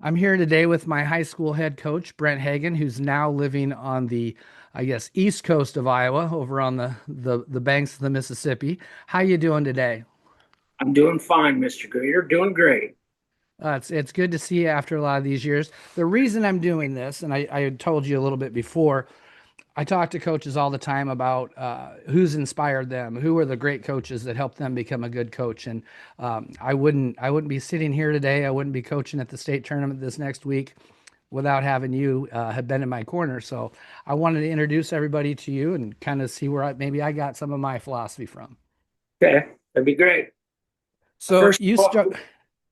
I'm here today with my high school head coach, Brent Hagen, who's now living on the, I guess, east coast of Iowa, over on the banks of the Mississippi. How you doing today? I'm doing fine, Mr. Greeter. Doing great. It's good to see you after a lot of these years. The reason I'm doing this, and I had told you a little bit before, I talk to coaches all the time about who's inspired them, who are the great coaches that helped them become a good coach. And I wouldn't be sitting here today. I wouldn't be coaching at the state tournament this next week without having you have been in my corner. So I wanted to introduce everybody to you and kind of see where maybe I got some of my philosophy from. Okay, that'd be great. So First you of start. all,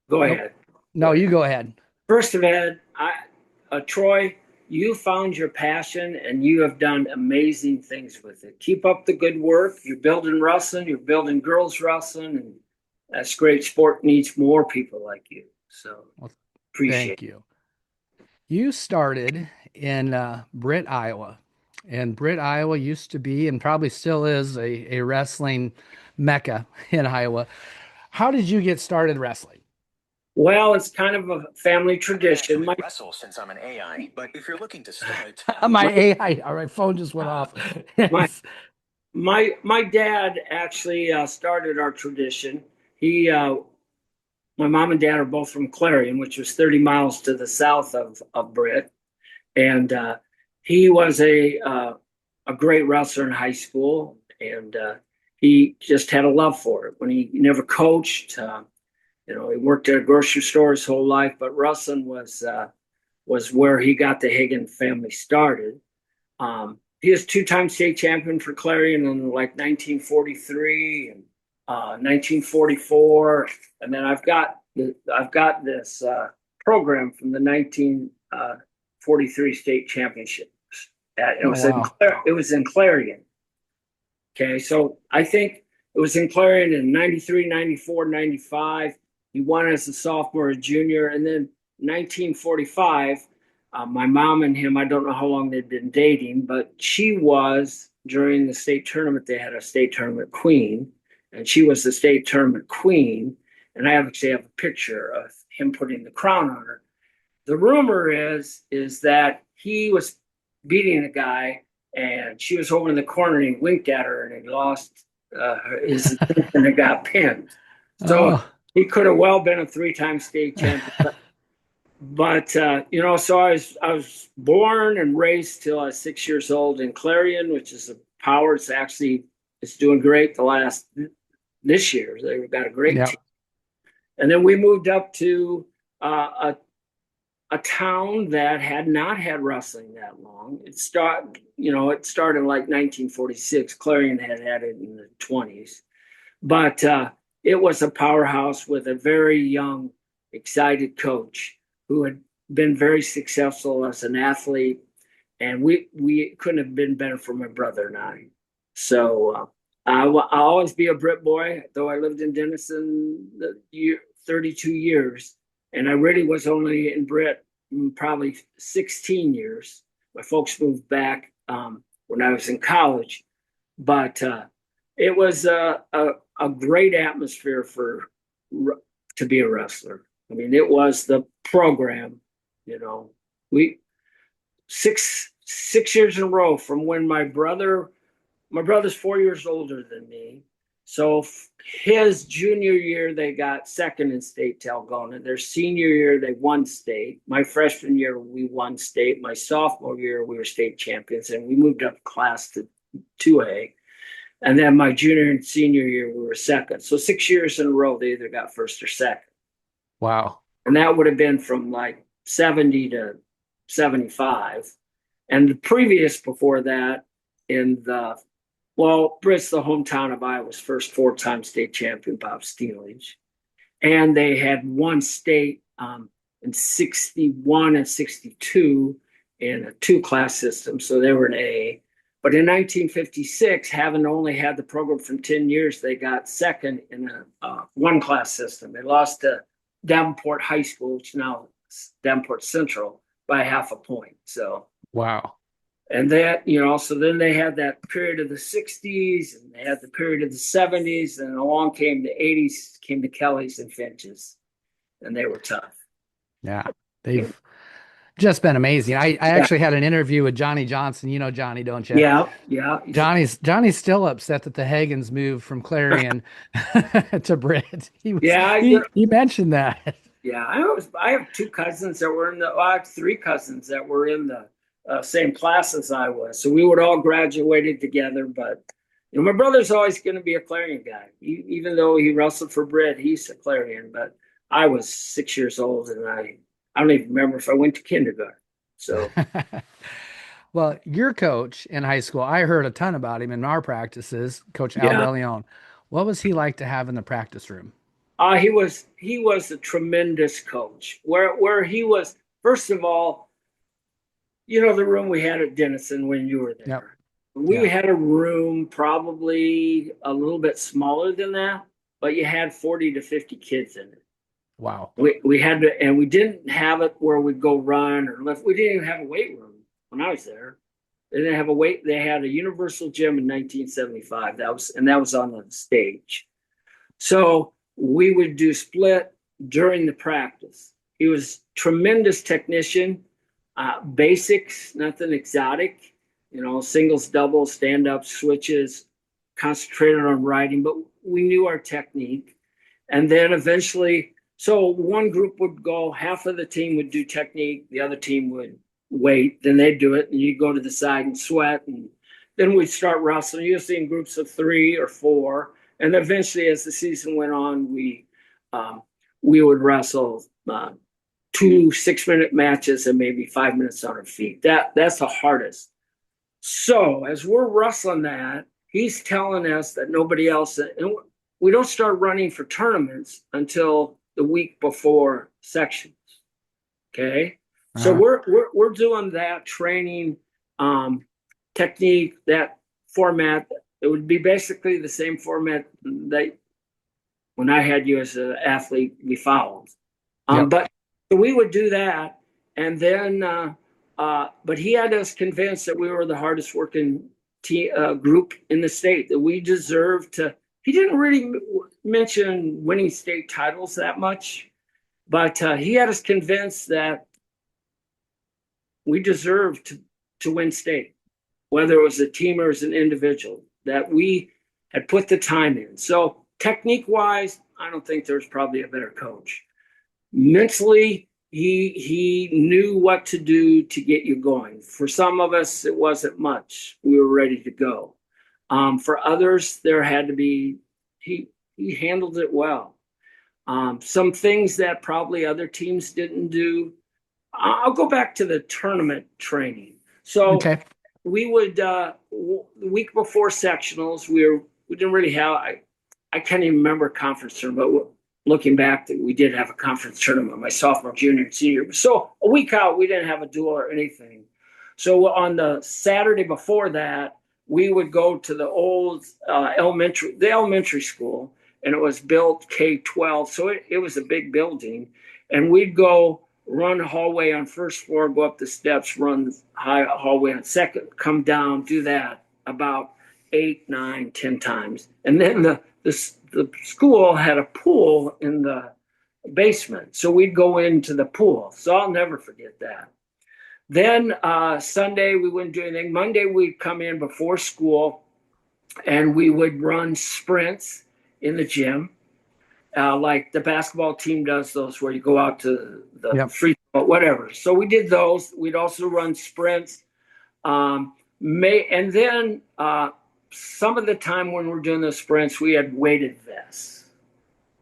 go Nope. ahead. Go No, ahead. you go ahead. First of all, Troy, you found your passion and you have done amazing things with it. Keep up the good work. You're building wrestling, you're building girls wrestling, and that's great. Sport needs more people like you. So Well, appreciate thank you. You started in Britt, Iowa. And Britt, Iowa used to be and probably still is a wrestling mecca in Iowa. How did you get started wrestling? it. Well, it's kind of a family I don't tradition. actually wrestle since I'm an AI, but if you're looking to start, My My AI, all right, phone just went off. my my dad actually started our tradition. He My mom and dad are both from Clarion, which was 30 miles to the south of Britt, and he was a great wrestler in high school, and he just had a love for it. When he never coached, he worked at a grocery store his whole life, but wrestling was where he got the Hagen family started. He was two-time state champion for Clarion in like 1943 and 1944, and then I've got this program from the 1943 state championships. It Oh, was in wow. it was in Clarion. Okay, so I think it was in Clarion in 93, 94, 95. He won as a sophomore, a junior, and then 1945. My mom and him, I don't know how long they'd been dating, but she was during the state tournament. They had a state tournament queen, and she was the state tournament queen. And I actually have a picture of him putting the crown on her. The rumor is that he was beating a guy, and she was over in the corner, and he winked at her, and he lost his attention and got pinned. So Oh, he could have well been a three-time state champion. But so I was born and raised till I was 6 years old in Clarion, which is a power. It's doing great this year. They've got a great yeah. team. And then we moved up to a town that had not had wrestling that long. It started in like 1946. Clarion had it in the 20s, but it was a powerhouse with a very young, excited coach who had been very successful as an athlete, and we couldn't have been better for my brother and I. So I'll always be a Brit boy, though I lived in Denison 32 years, and I really was only in Brit probably 16 years. My folks moved back when I was in college, but it was a great atmosphere to be a wrestler. I mean, it was the program. We 6 years in a row from when my brother's 4 years older than me. So his junior year, they got second in state to Algona. Their senior year, they won state. My freshman year, we won state. My sophomore year, we were state champions, and we moved up class to 2A. And then my junior and senior year, we were second. So 6 years in a row, they either got first or second. Wow. And that would have been from like 70 to 75. And the previous before that, Britt's the hometown of Iowa's first four-time state champion, Bob Steelage. And they had won state in 61 and 62 in a two-class system. So they were an A. But in 1956, having only had the program for 10 years, they got second in a one-class system. They lost to Davenport High School, which now is Davenport Central, by half a point. So, Wow. and so then they had that period of the 60s, and they had the period of the 70s, and along came the 80s, came the Kellys and Finches, and they were tough. Yeah. They've just been amazing. I Yeah, actually had an interview with Johnny Johnson. You know Johnny, don't you? yeah, yeah. Johnny's still upset that the Hagens moved from Clarion to Britt. Yeah, He mentioned that. yeah. I have two cousins that were in the. Well, I have three cousins that were in the same class as I was. So we would all graduated together. But my brother's always going to be a Clarion guy. Even though he wrestled for Britt, he's a Clarion. But I was 6 years old, and I don't even remember if I went to kindergarten. So Well, your coach in high school, I heard a ton about him in our practices, Coach Al yeah. DeLeon. What was he like to have in the practice room? He was a tremendous coach. Where he was, first of all, the room we had at Denison when you were Yep. there. We Yeah. had a room probably a little bit smaller than that, but you had 40 to 50 kids in it. Wow. We had to, and we didn't have it where we'd go run or lift. We didn't even have a weight room when I was there. They didn't have a weight. They had a universal gym in 1975. That was on the stage. So we would do split during the practice. He was tremendous technician, basics, nothing exotic, singles, doubles, stand ups, switches, concentrated on riding, but we knew our technique. And then eventually, so one group would go, half of the team would do technique, the other team would wait, then they'd do it, and you go to the side and sweat. And then we'd start wrestling, usually in groups of 3 or 4. And eventually, as the season went on, we would wrestle 2 6-minute matches and maybe 5 minutes on our feet. That's the hardest. So as we're wrestling that, he's telling us that nobody else, and we don't start running for tournaments until the week before sections. Okay, so Uh-huh. we're doing that training technique, that format. It would be basically the same format that when I had you as an athlete, we followed. Yep. But so we would do that, and then, but he had us convinced that we were the hardest working group in the state, that we deserved to. He didn't really mention winning state titles that much, but he had us convinced that we deserved to win state, whether it was a team or as an individual, that we had put the time in. So technique wise, I don't think there's probably a better coach. Mentally, he knew what to do to get you going. For some of us, it wasn't much. We were ready to go. For others, there had to be, he handled it well. Some things that probably other teams didn't do. I'll go back to the tournament training. So Okay. we would the week before sectionals, we didn't really have. I can't even remember a conference tournament. But looking back, that we did have a conference tournament my sophomore, junior, and senior. So a week out, we didn't have a duel or anything. So on the Saturday before that, we would go to the old elementary school, and it was built K-12. So it was a big building, and we'd go run hallway on first floor, go up the steps, run hallway on second, come down, do that about 8, 9, 10 times. And then the school had a pool in the basement. So we'd go into the pool. So I'll never forget that. Then Sunday, we wouldn't do anything. Monday, we'd come in before school and we would run sprints in the gym. Like the basketball team does those where you go out to the Yep. free throw, whatever. So we did those. We'd also run sprints. And then some of the time when we're doing the sprints, we had weighted vests.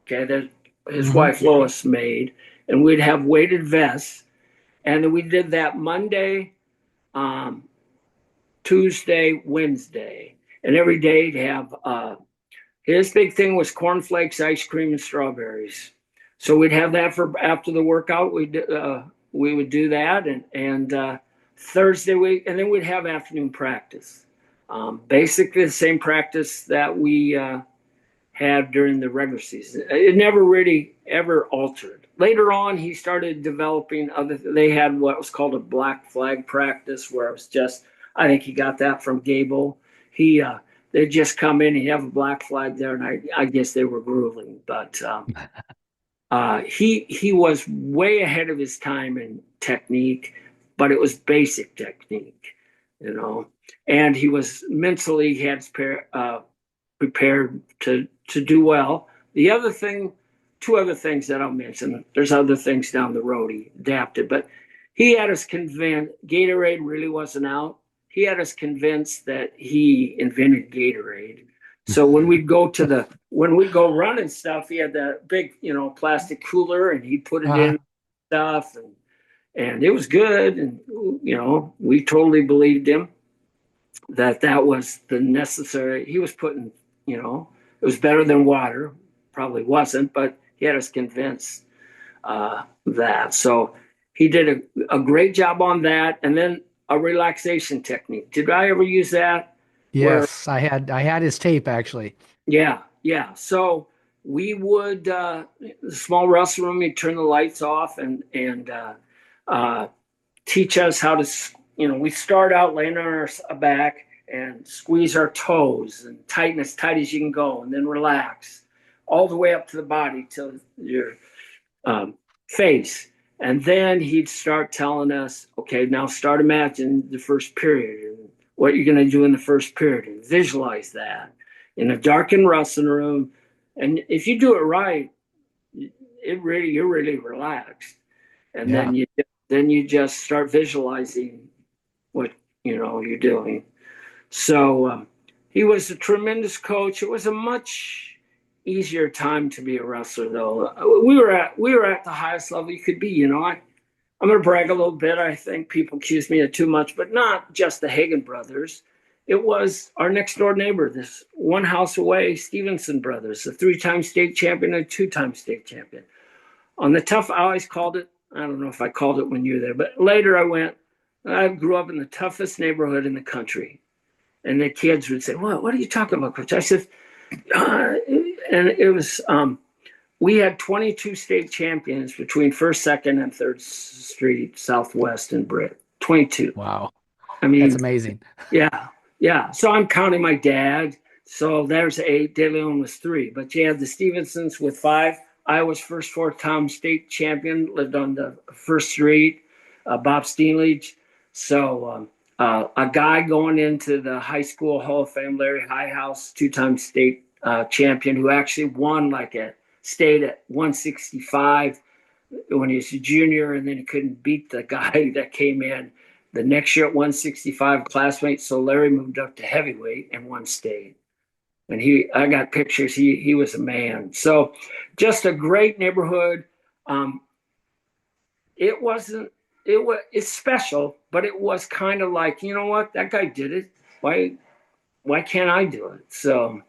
Okay, that his Hmm. wife Lois made, and we'd have weighted vests. And then we did that Monday, um, Tuesday, Wednesday, and every day to have his big thing was cornflakes, ice cream, and strawberries. So we'd have that for after the workout. We would do that, and Thursday and then we'd have afternoon practice. Basically the same practice that we had during the regular season. It never really ever altered. Later on, he started developing other. They had what was called a black flag practice, where it was just. I think he got that from Gable. He they'd just come in, he'd have a black flag there, and I guess they were grueling. But He was way ahead of his time in technique, but it was basic technique, you know. And he was mentally he had prepared to do well. The other thing, two other things that I'll mention. There's other things down the road he adapted, but he had us convinced Gatorade really wasn't out. He had us convinced that he invented Gatorade. So when we'd go run and stuff, he had that big, plastic cooler, and he'd put it Uh-huh. in stuff, and it was good, and we totally believed him that was the necessary. He was putting, it was better than water. Probably wasn't, but he had us convinced that. So he did a great job on that, and then a relaxation technique. Did I ever use that? Where Yes, I had his tape actually. Yeah, yeah. So we would the small wrestling room. You'd turn the lights off and uh, teach us how to. We start out laying on our back and squeeze our toes and tighten as tight as you can go, and then relax all the way up to the body till your face. And then he'd start telling us, okay, now start imagining the first period and what you're going to do in the first period and visualize that in a darkened wrestling room. And if you do it right, you're really relaxed. And Yeah. then you just start visualizing what you're doing. So he was a tremendous coach. It was a much easier time to be a wrestler, though. We were at the highest level you could be. I'm going to brag a little bit. I think people accuse me of too much, but not just the Hagen brothers. It was our next door neighbor, this one house away, Stevenson brothers, a 3-time state champion and a 2-time state champion. On the tough, I always called it. I don't know if I called it when you were there, but later I grew up in the toughest neighborhood in the country. And the kids would say, what are you talking about, Coach? I said, and it was, we had 22 state champions between First, Second, and Third Street, Southwest, and Britt. 22. Wow. I That's mean, amazing. yeah, yeah. So I'm counting my dad. So there's 8. De Leon was 3. But you had the Stevensons with 5. I was first 4-time state champion, lived on the First Street, Bob Steenledge. So a guy going into the high school Hall of Fame, Larry Highhouse, 2-time state champion, who actually won stayed at 165 when he was a junior, and then he couldn't beat the guy that came in the next year at 165, classmate. So Larry moved up to heavyweight and won state. And I got pictures. He was a man. So just a great neighborhood. It wasn't. It's special, but it was kind of like, you know what, that guy did it. Why can't I do it? So.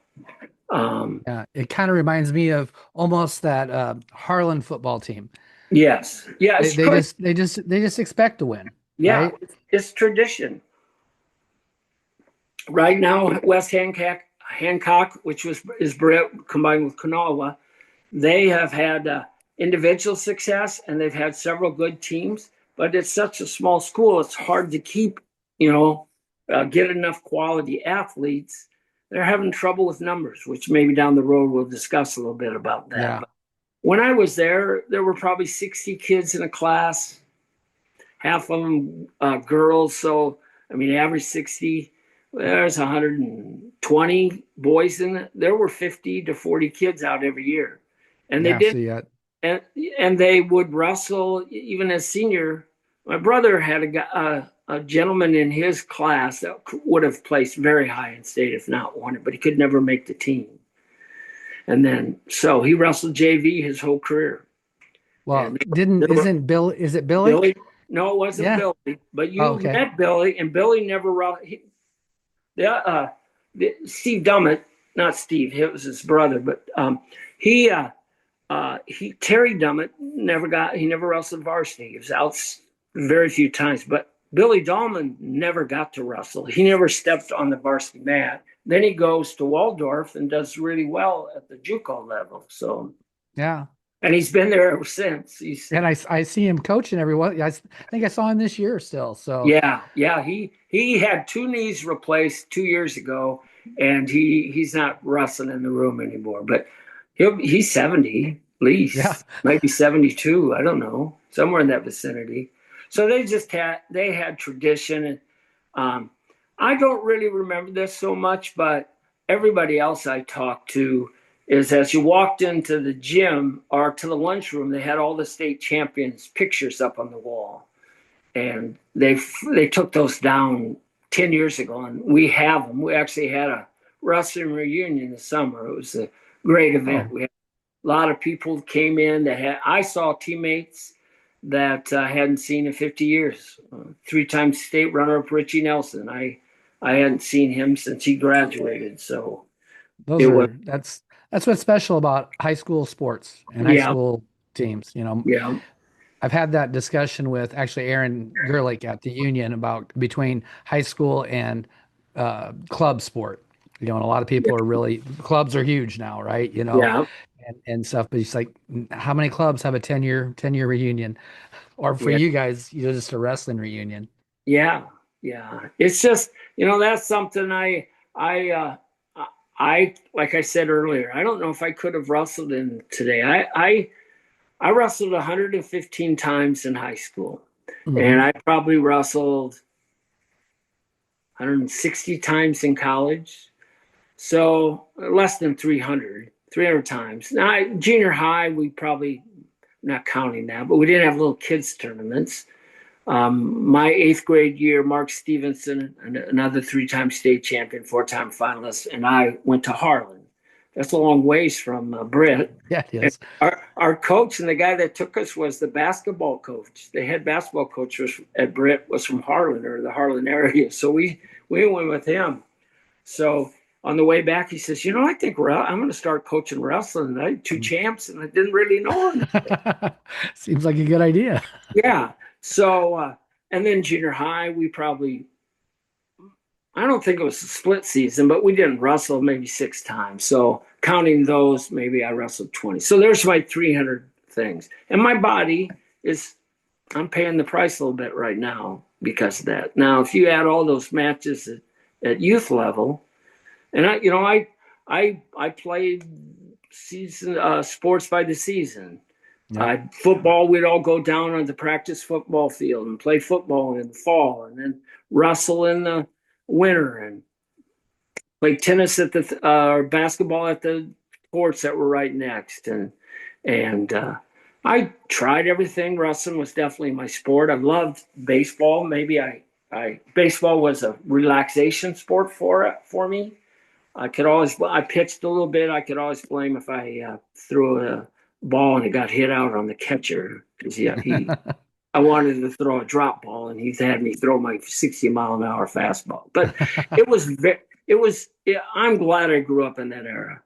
Yeah, it kind of reminds me of almost that Harlan football team. Yes. Yeah. They just expect to win, Yeah. right? It's tradition. Right now, West Hancock, which is Brett combined with Kanawha, they have had individual success and they've had several good teams. But it's such a small school; it's hard to keep, get enough quality athletes. They're having trouble with numbers, which maybe down the road we'll discuss a little bit about that. Yeah. But when I was there were probably 60 kids in a class, half of them girls. So, I mean, average 60. There's 120 boys in it. There were 50 to 40 kids out every year. And they Yeah. did, So yeah. and they would wrestle even as senior. My brother had a gentleman in his class that would have placed very high in state if not won it, but he could never make the team. And then, so he wrestled JV his whole career. Well, And isn't Bill? Is it Billy? Billy, no, it wasn't Yeah. Billy, but Oh, you okay. met Billy, and Billy never. Steve Dummett, not Steve, it was his brother, but he Terry Dummett he never wrestled varsity. He was out very few times, but Billy Dahlman never got to wrestle. He never stepped on the varsity mat. Then he goes to Waldorf and does really well at the JUCO level. So, Yeah. and he's been there ever since. And I see him coaching everyone. I think I saw him this year still. So Yeah. He had 2 knees replaced 2 years ago, and he's not wrestling in the room anymore. But he's 70. Yeah. least, maybe 72. I don't know, somewhere in that vicinity. So they had tradition, and I don't really remember this so much, but everybody else I talked to is as you walked into the gym or to the lunchroom, they had all the state champions pictures up on the wall, and they took those down 10 years ago, and we have them. We actually had a wrestling reunion this summer. It was a great event. Oh, We had a lot of people came in that had. I saw teammates that I hadn't seen in 50 years. Three-time state runner-up Richie Nelson. I hadn't seen him since he graduated. So those it was, are that's what's special about high school sports and high yeah, school teams. You know, yeah, I've had that discussion with actually Aaron Gerlich at the union about between high school and club sport. You know, and a lot of yeah, people are really clubs are huge now, right? You know, yeah, and stuff. But it's like, how many clubs have a 10-year reunion? Or for yeah, you guys, you know, just a wrestling reunion. yeah, yeah. It's just, that's something I, like I said earlier, I don't know if I could have wrestled in today. I wrestled 115 times in high school, and Hmm. I probably wrestled 160 times in college. So less than 300 times. Now, junior high, we probably, not counting that, but we didn't have little kids tournaments. My eighth grade year, Mark Stevenson, another three-time state champion, four-time finalist, and I went to Harlan. That's a long ways from Britt. Yeah, it And is. our coach and the guy that took us was the basketball coach. The head basketball coach at Britt was from Harlan or the Harlan area, so we went with him. So on the way back, he says, I think I'm going to start coaching wrestling. And I had two champs, and I didn't really know him. Seems like a good idea. Yeah. So, and then junior high, I don't think it was a split season, but we didn't wrestle maybe 6 times. So counting those, maybe I wrestled 20. So there's my 300 things. And my body I'm paying the price a little bit right now because of that. Now, if you add all those matches at youth level, and I played season sports by the season. Yep. Football, we'd all go down on the practice football field and play football in the fall, and then wrestle in the winter, and play tennis at the or basketball at the courts that were right next. And I tried everything. Wrestling was definitely my sport. I loved baseball. Maybe I baseball was a relaxation sport for me. I pitched a little bit. I could always blame if I threw a ball and it got hit out on the catcher because I wanted to throw a drop ball and he's had me throw my 60-mile-an-hour fastball. But I'm glad I grew up in that era.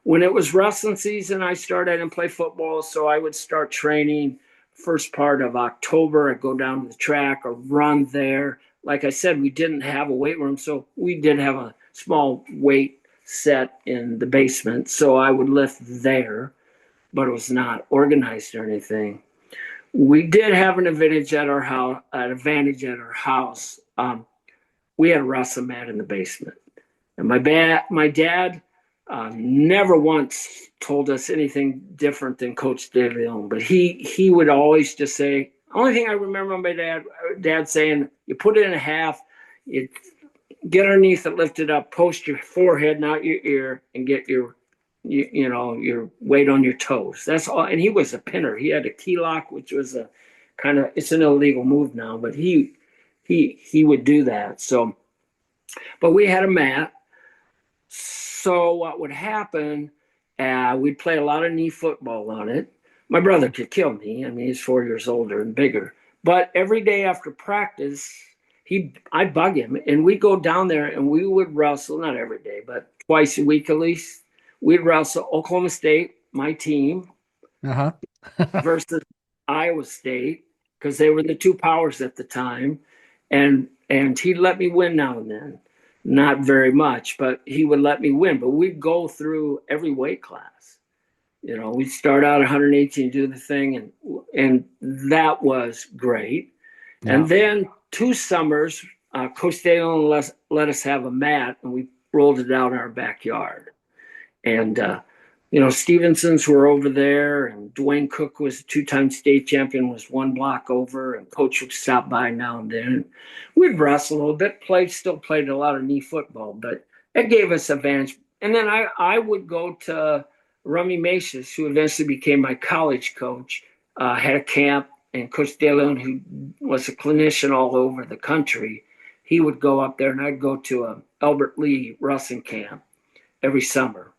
When it was wrestling season, I didn't play football, so I would start training first part of October. I'd go down to the track or run there. Like I said, we didn't have a weight room, so we did have a small weight set in the basement. So I would lift there, but it was not organized or anything. We did have an advantage at our house. We had a wrestling mat in the basement, and my dad never once told us anything different than Coach DeLeon, but he would always just say. Only thing I remember my dad saying, you put it in a half, you get underneath it, lift it up, post your forehead, not your ear, and get your your weight on your toes. That's all. And he was a pinner. He had a key lock, which was a it's an illegal move now, but he would do that. So, but we had a mat. So what would happen? We'd play a lot of knee football on it. My brother could kill me. I mean, he's 4 years older and bigger. But every day after practice, I'd bug him, and we'd go down there and we would wrestle. Not every day, but twice a week at least. We'd wrestle Oklahoma State, my team, Uh-huh. versus Iowa State because they were the two powers at the time, and he'd let me win now and then. Not very much, but he would let me win. But we'd go through every weight class. We'd start out 118, do the thing, and that was great. Yeah. And then 2 summers, Coach Dalen let us have a mat, and we rolled it out in our backyard. And Stevenson's were over there, and Dwayne Cook was a two-time state champion, was one block over, and Coach would stop by now and then. We'd wrestle a little bit, still played a lot of knee football, but it gave us advantage. And then I would go to Rummy Macias, who eventually became my college coach, had a camp, and Coach DeLeon, who was a clinician all over the country, he would go up there, and I'd go to a Albert Lee wrestling camp every summer.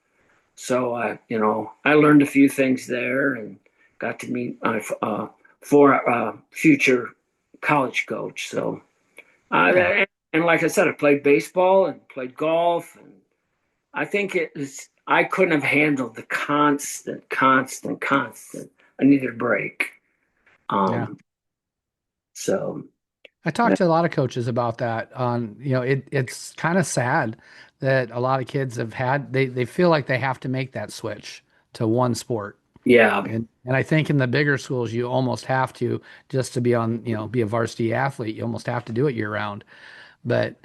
So, I learned a few things there and got to meet my future college coach. So, Yeah. and like I said, I played baseball and played golf. And I couldn't have handled the constant. I needed a break. Yeah. Um, so, I talked to a lot of coaches about that it's kind of sad that a lot of kids they feel like they have to make that switch to one sport. yeah, And I think in the bigger schools you almost have to just to be be a varsity athlete, you almost have to do it year round. But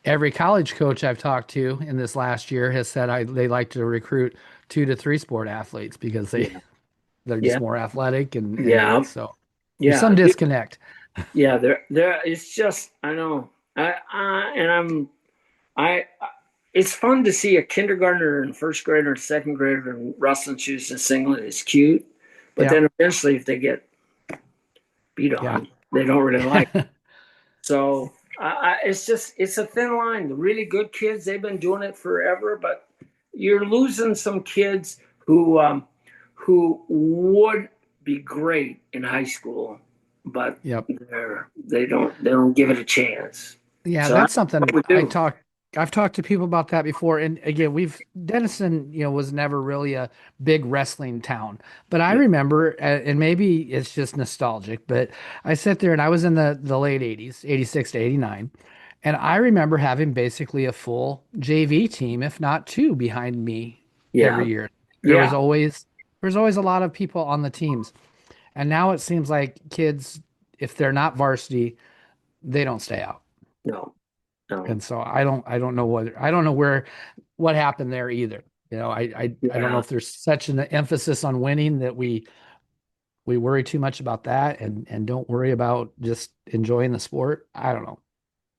every college coach I've talked to in this last year has said they like to recruit 2 to 3 sport athletes because yeah, they're yeah, just more athletic and yeah, so there's yeah. some disconnect. Yeah, there. It's just I know. And I. It's fun to see a kindergartner and first grader and second grader in wrestling shoes and singlet. It's cute, but Yeah. then eventually, if they get beat Yeah. on, they don't really like it. So it's a thin line. The really good kids, they've been doing it forever, but you're losing some kids who would be great in high school, but Yep. they don't give it a chance. Yeah, So that's that's what something we do. I've talked to people about that before. And again, Denison, was never really a big wrestling town. But I Yeah, remember, and maybe it's just nostalgic, but I sat there and I was in the late 80s, 86 to 89. And I remember having basically a full JV team, if not two, behind me every yeah, year. There was yeah. always there was always a lot of people on the teams. And now it seems like kids, if they're not varsity, they don't stay out. No, no. And so I don't know what happened there either. I don't know Yeah, if there's such an emphasis on winning that we worry too much about that and don't worry about just enjoying the sport. I don't know.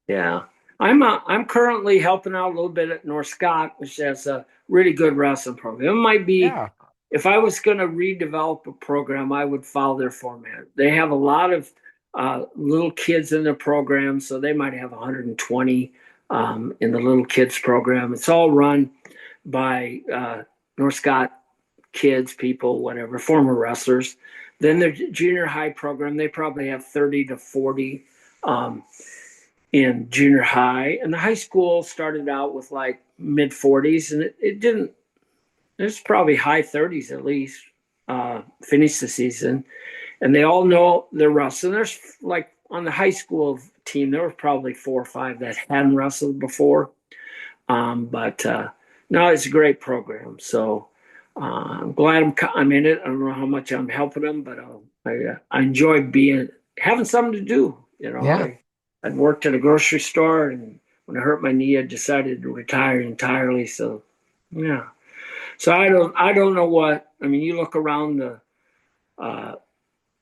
yeah. I'm currently helping out a little bit at North Scott, which has a really good wrestling program. It might be Yeah. if I was going to redevelop a program, I would follow their format. They have a lot of little kids in their program, so they might have 120 in the little kids program. It's all run by North Scott kids, people, whatever, former wrestlers. Then their junior high program, they probably have 30 to 40 um, in junior high. And the high school started out with like mid 40s, and it didn't, it's probably high 30s at least, finished the season. And they all know they're wrestling. There's like on the high school team, there were probably 4 or 5 that hadn't wrestled before. But no, it's a great program. So I'm glad I'm in it. I don't know how much I'm helping them, but I enjoy having something to do. Yeah. I'd worked at a grocery store, and when I hurt my knee, I decided to retire entirely. So yeah. So I don't know what I mean. You look around uh,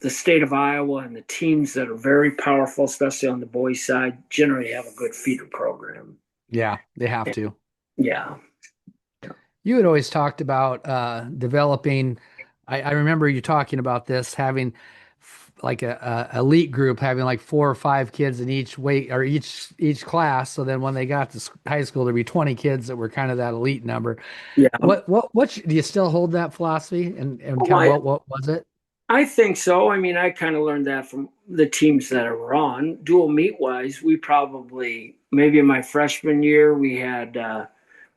the state of Iowa, and the teams that are very powerful, especially on the boys' side, generally have a good feeder program. Yeah, they have to. Yeah, You had always talked about developing. I remember you talking about this having like a elite group having like 4 or 5 kids in each weight or each class. So then when they got to high school, there'd be 20 kids that were kind of that elite number. yeah. Do you still hold that philosophy and Oh, kind of what was it? I think so. I mean, I kind of learned that from the teams that I were on. Dual meet wise, we probably maybe in my freshman year we had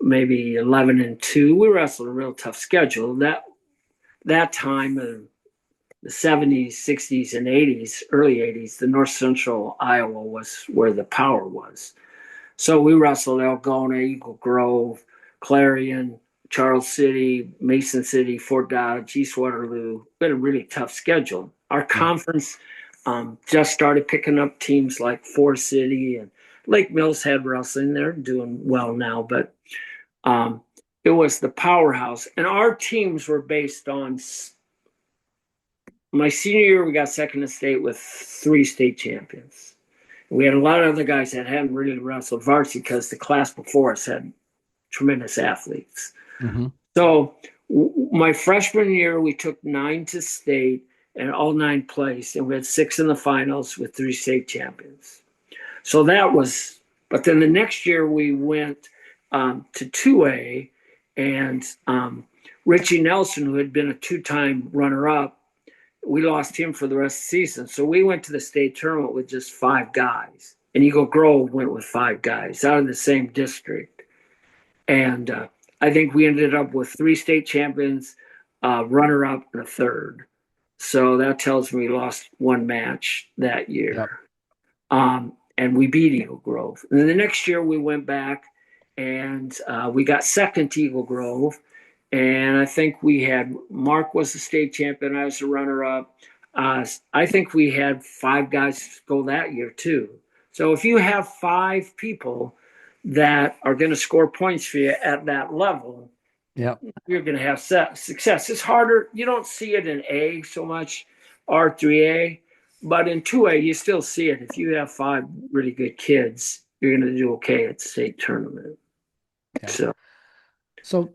maybe 11-2. We wrestled a real tough schedule. That time of the 70s, 60s, and 80s, early 80s, the North Central Iowa was where the power was. So we wrestled Algona, Eagle Grove, Clarion, Charles City, Mason City, Fort Dodge, East Waterloo. We had a really tough schedule. Our Yeah. conference just started picking up teams like Forest City and Lake Mills had wrestling. They're doing well now, but um, it was the powerhouse. And our teams were based on my senior year, we got second in state with 3 state champions. We had a lot of other guys that hadn't really wrestled varsity because the class before us had tremendous athletes. Mm-hmm. So my freshman year, we took 9 to state and all 9 placed, and we had 6 in the finals with 3 state champions. So that was, but then the next year we went to 2A, and Richie Nelson, who had been a 2-time runner-up, we lost him for the rest of the season. So we went to the state tournament with just 5 guys. And Eagle Grove went with 5 guys out of the same district. And I think we ended up with 3 state champions, runner-up, and a third. So that tells me we lost 1 match that year. Yep. And we beat Eagle Grove. And then the next year we went back and we got second to Eagle Grove. And I think we had, Mark was the state champion, I was the runner-up. I think we had 5 guys go that year too. So if you have 5 people that are going to score points for you at that level, yep, you're going to have success. It's harder. You don't see it in A so much, R3A, but in 2A, you still see it. If you have 5 really good kids, you're going to do okay at the state tournament. Okay. So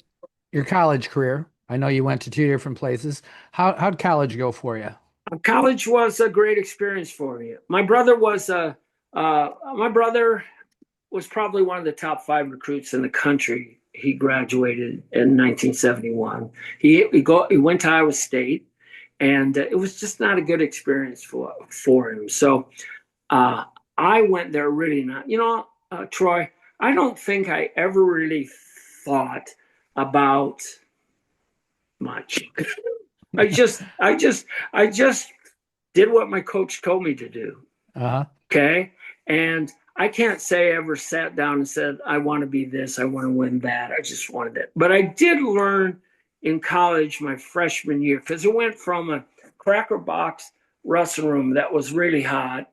your college career, I know you went to 2 different places. How'd college go for you? College was a great experience for me. My brother was probably one of the top 5 recruits in the country. He graduated in 1971. He went to Iowa State, and it was just not a good experience for him. So I went there really not. Troy, I don't think I ever really thought about much. I just did what my coach told me to do. Uh-huh. Okay. And I can't say I ever sat down and said, I want to be this, I want to win that. I just wanted it. But I did learn in college my freshman year, because it went from a cracker box wrestling room that was really hot.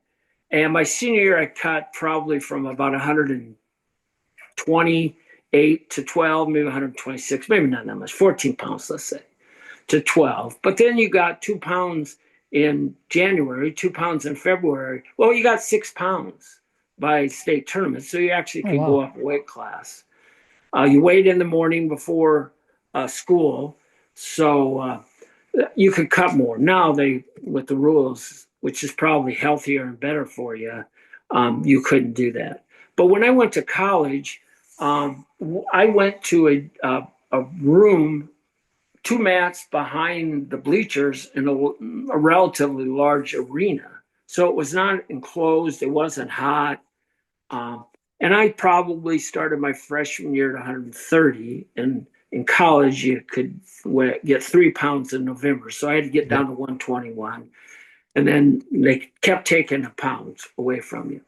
And my senior year, I cut probably from about 128 to 12, maybe 126, maybe not that much, 14 pounds, let's say, to 12. But then you got 2 pounds in January, 2 pounds in February. Well, you got 6 pounds by state tournament. So you actually could go up a weight class. You weighed in the morning before school, so you could cut more. Now with the rules, which is probably healthier and better for you, you couldn't do that. But when I went to college, I went to a room, 2 mats behind the bleachers in a relatively large arena. So it was not enclosed. It wasn't hot. And I probably started my freshman year at 130. And in college, you could get 3 pounds in November. So I had to get down to 121. And then they kept taking the pounds away from you.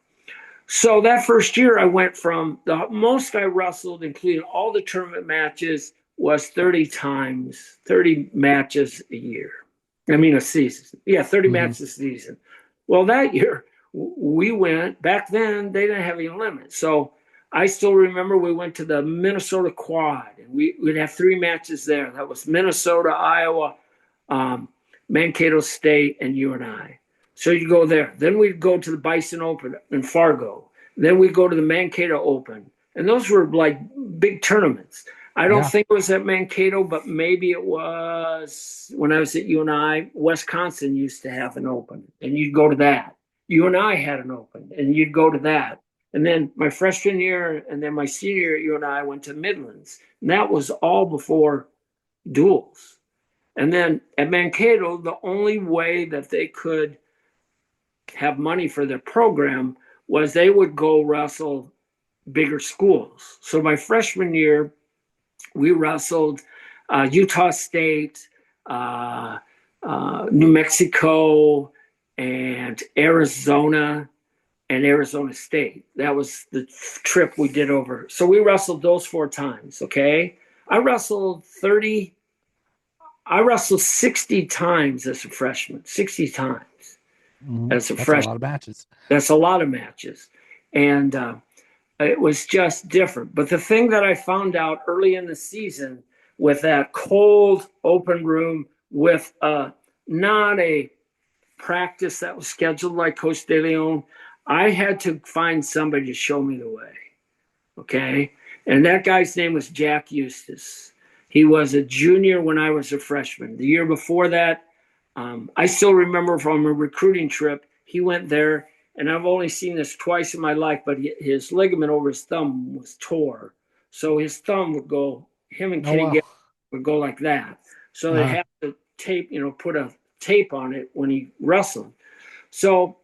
So that first year, I went from the most I wrestled, including all the tournament matches, was 30 matches a year. I mean, a season. Yeah, 30 matches a season. Well, that year, we went, back then, they didn't have any limit. So I still remember we went to the Minnesota Quad, and we'd have 3 matches there. That was Minnesota, Iowa, Mankato State, and UNI. So you go there. Then we'd go to the Bison Open in Fargo. Then we'd go to the Mankato Open. And those were like big tournaments. I don't think it was at Mankato, but maybe it was when I was at UNI. Wisconsin used to have an open, and you'd go to that. UNI had an open, and you'd go to that. And then my freshman year and then my senior year at UNI, I went to Midlands. And that was all before duels. And then at Mankato, the only way that they could have money for their program was they would go wrestle bigger schools. So my freshman year, we wrestled Utah State, New Mexico, and Arizona State. That was the trip we did over. So we wrestled those 4 times, okay? I wrestled 60 times as a freshman, 60 times as a freshman. That's a lot of matches. That's a lot of matches. And It was just different. But the thing that I found out early in the season with that cold open room with not a practice that was scheduled like Coach De Leon, I had to find somebody to show me the way. Okay. And that guy's name was Jack Eustace. He was a junior when I was a freshman. The year before that, I still remember from a recruiting trip, he went there, and I've only seen this twice in my life, but his ligament over his thumb was tore. So his thumb would go, him and Oh Kenny wow. would go like that. So they Uh-huh. had to tape, put a tape on it when he wrestled. So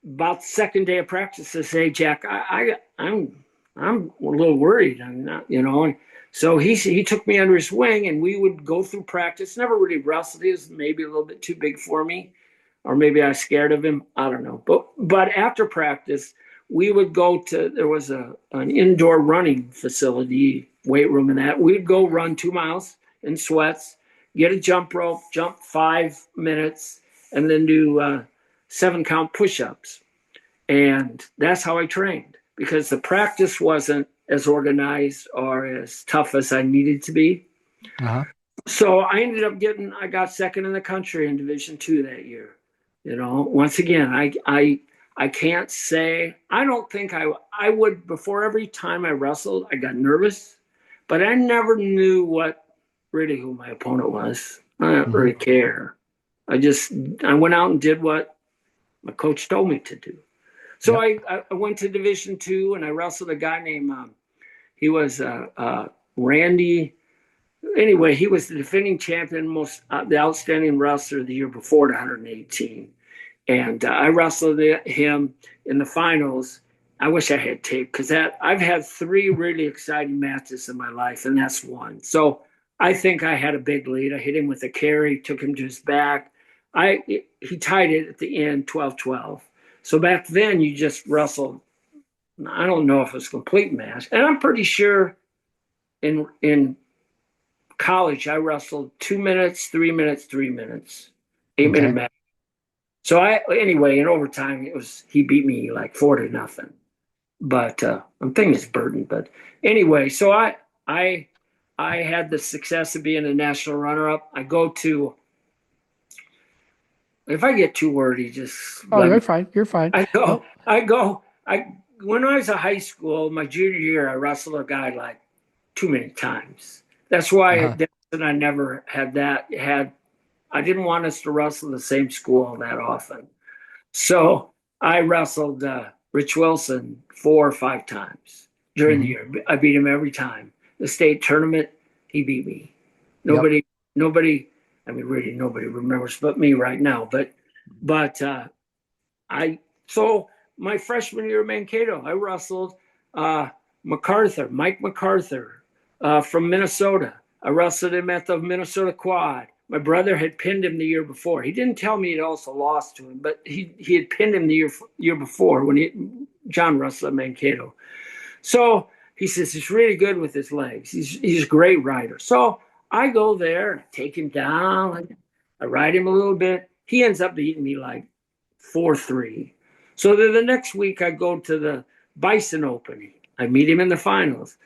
about the second day of practice, I say, Jack, I'm a little worried. I'm not. And so he took me under his wing, and we would go through practice. Never really wrestled. He was maybe a little bit too big for me, or maybe I was scared of him. I don't know. But after practice, we would go to, there was an indoor running facility, weight room, and that we'd go run 2 miles in sweats, get a jump rope, jump 5 minutes, and then do 7 count push-ups. And that's how I trained, because the practice wasn't as organized or as tough as I needed to be. Uh-huh. So I got second in the country in Division II that year. Once again, I can't say, I don't think I would, before every time I wrestled, I got nervous, but I never knew who my opponent was. I didn't really care. I went out and did what my coach told me to do. So Yep. I went to Division II, and I wrestled a guy named, he was Randy. Anyway, he was the defending champion, the outstanding wrestler the year before at 118. And I wrestled him in the finals. I wish I had tape, because I've had 3 really exciting matches in my life, and that's one. So I think I had a big lead. I hit him with a carry, took him to his back. He tied it at the end, 12-12. So back then, you just wrestled. I don't know if it was a complete match, and I'm pretty sure in college I wrestled 2 minutes, 3 minutes, 3 minutes, 8 minute Okay. match. So anyway, in overtime, he beat me like 4-0. But I'm thinking it's Burton. But anyway, so I had the success of being a national runner-up. I go to, if I get too wordy, just Oh, let me. you're fine. You're fine. I go, Nope. I go, I when I was in high school, my junior year, I wrestled a guy like too many times. That's why Uh-huh. at Denison I never I didn't want us to wrestle the same school that often. So I wrestled Rich Wilson 4 or 5 times during the Hmm. year. I beat him every time. The state tournament, he beat me. Yep. Nobody, I mean, really nobody remembers but me right now. But I so my freshman year at Mankato, I wrestled Mike MacArthur from Minnesota. I wrestled him at the Minnesota Quad. My brother had pinned him the year before. He didn't tell me he'd also lost to him, but he had pinned him the year before when John wrestled at Mankato. So he says he's really good with his legs. He's a great rider. So I go there, take him down, I ride him a little bit. He ends up beating me like 4-3. So then the next week I go to the Bison Open. I meet him in the finals.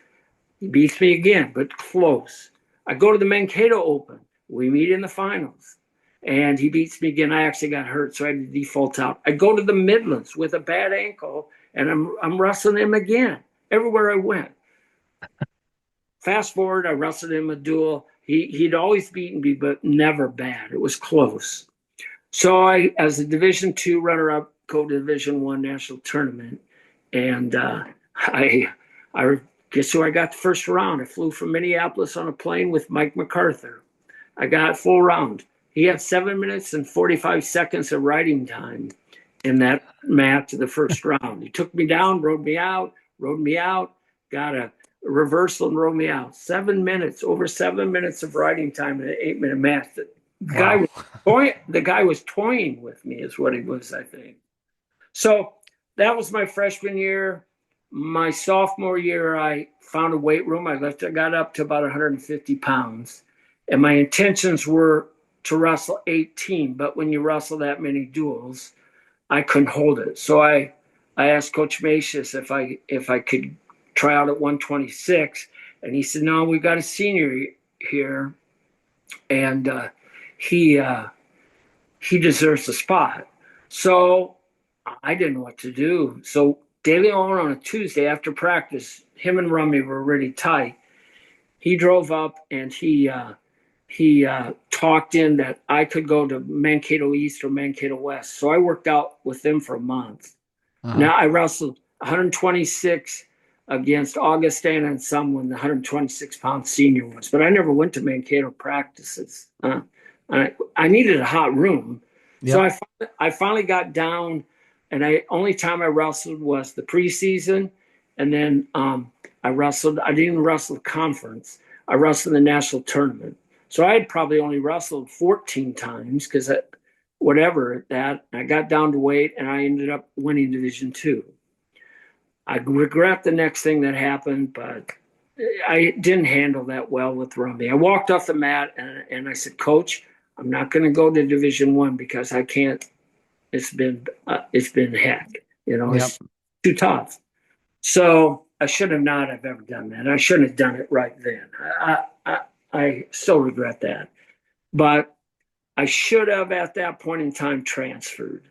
He beats me again, but close. I go to the Mankato Open. We meet in the finals. And he beats me again. I actually got hurt, so I had to default out. I go to the Midlands with a bad ankle, and I'm wrestling him again everywhere I went. Fast forward, I wrestled him a duel. He'd always beaten me, but never bad. It was close. So I, as a Division II runner-up, go to Division I national tournament, and I guess who I got the first round. I flew from Minneapolis on a plane with Mike MacArthur. I got full round. He had 7 minutes and 45 seconds of riding time in that match of the first round. He took me down, rode me out, got a reversal and rode me out. 7 minutes, over 7 minutes of riding time in an 8-minute match. Wow. The guy was toying with me, is what he was, I think. So that was my freshman year. My sophomore year, I found a weight room. I got up to about 150 pounds. And my intentions were to wrestle 18. But when you wrestle that many duels, I couldn't hold it. So I asked Coach Macius if I could try out at 126. And he said, no, we've got a senior here, and he he deserves the spot. So I didn't know what to do. So De Leon on a Tuesday after practice, him and Rummy were really tight. He drove up and he talked in that I could go to Mankato East or Mankato West. So I worked out with them for a month. Uh-huh. Now I wrestled 126 against Augustana and someone, the 126-pound senior was, but I never went to Mankato practices. I needed a hot room. So Yep. I finally got down, and only time I wrestled was the preseason, and then I didn't even wrestle the conference. I wrestled the national tournament. So I had probably only wrestled 14 times because whatever that. I got down to weight, and I ended up winning Division II. I regret the next thing that happened, but I didn't handle that well with Rumby. I walked off the mat and I said, Coach, I'm not going to go to Division I because I can't. It's been heck, Yep. it's too tough. So I should have not have ever done that. I shouldn't have done it right then. I still regret that, but I should have at that point in time transferred.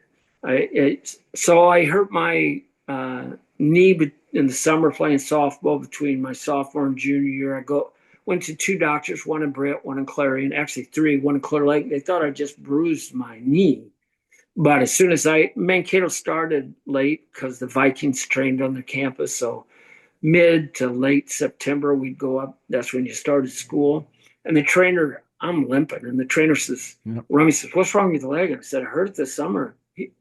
So I hurt my knee in the summer playing softball between my sophomore and junior year. Went to two doctors, one in Brent, one in Clarion, actually three, one in Clear Lake. They thought I just bruised my knee. But as soon as Mankato started late because the Vikings trained on their campus. So mid to late September, we'd go up. That's when you started school. And the trainer, I'm limping. And the trainer says, Yep. Rummy says, what's wrong with the leg? And I said, I hurt it this summer.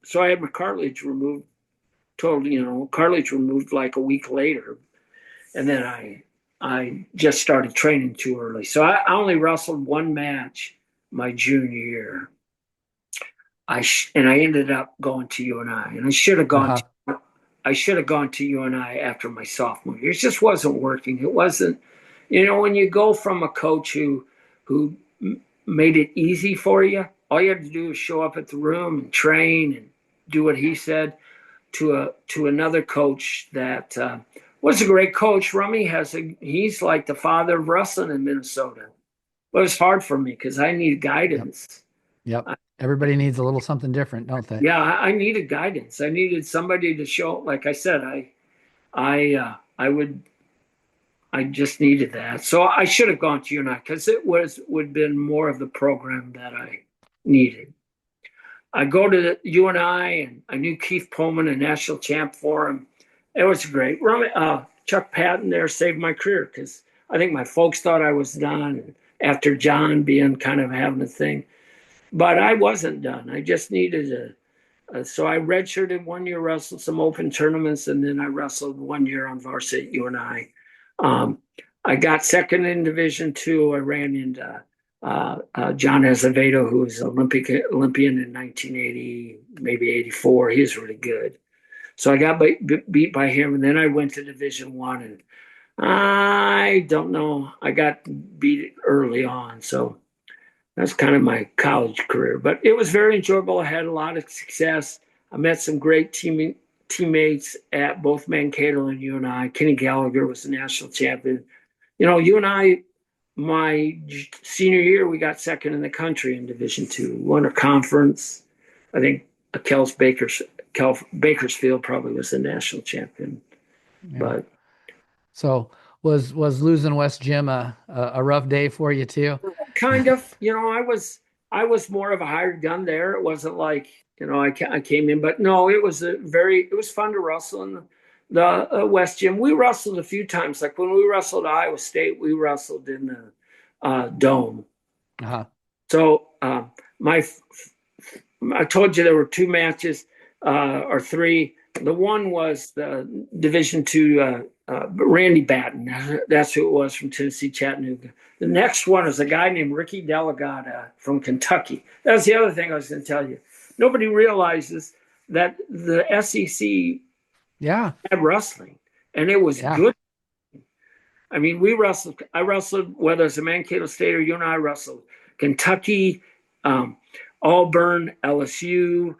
So I had my cartilage removed, cartilage removed like a week later. And then I just started training too early. So I only wrestled one match my junior year. And I ended up going to UNI, and I should have gone. Uh-huh. I should have gone to UNI after my sophomore year. It just wasn't working. It wasn't, when you go from a coach who made it easy for you, all you had to do is show up at the room and train and do what he said, to another coach that was a great coach. Rummy he's like the father of wrestling in Minnesota. But it was hard for me because I needed guidance. Yep. Everybody needs a little something different, don't they? Yeah, I needed guidance. I needed somebody to show. Like I said, I just needed that. So I should have gone to UNI because it would have been more of the program that I needed. I go to the UNI, and I knew Keith Pullman, a national champ for him. It was great. Chuck Patton there saved my career because I think my folks thought I was done after John being kind of having a thing. But I wasn't done. I just needed so I redshirted 1 year, wrestled some open tournaments, and then I wrestled 1 year on varsity at UNI. I got second in Division II. I ran into John Azevedo, who was Olympian in 1980, maybe 84. He was really good. So I got beat by him, and then I went to Division I, and I don't know. I got beat early on, so that's kind of my college career. But it was very enjoyable. I had a lot of success. I met some great teammates at both Mankato and UNI. Kenny Gallagher was the national champion. UNI, my senior year, we got second in the country in Division II. Won a conference. I think Bakersfield probably was the national champion. Yeah. But So was losing West Jim a rough day for you too? kind of, I was more of a hired gun there. It wasn't like, I came in, but no, it was fun to wrestle in the West Gym. We wrestled a few times. Like when we wrestled Iowa State, we wrestled in the Dome. Uh-huh. So I told you there were two matches or three. The one was the Division II, Randy Batten. That's who it was, from Tennessee, Chattanooga. The next one is a guy named Ricky Delegata from Kentucky. That was the other thing I was going to tell you. Nobody realizes that the SEC had wrestling, and it was good. I mean, I wrestled, whether it's a Mankato State or UNI, I wrestled Kentucky, Auburn, LSU.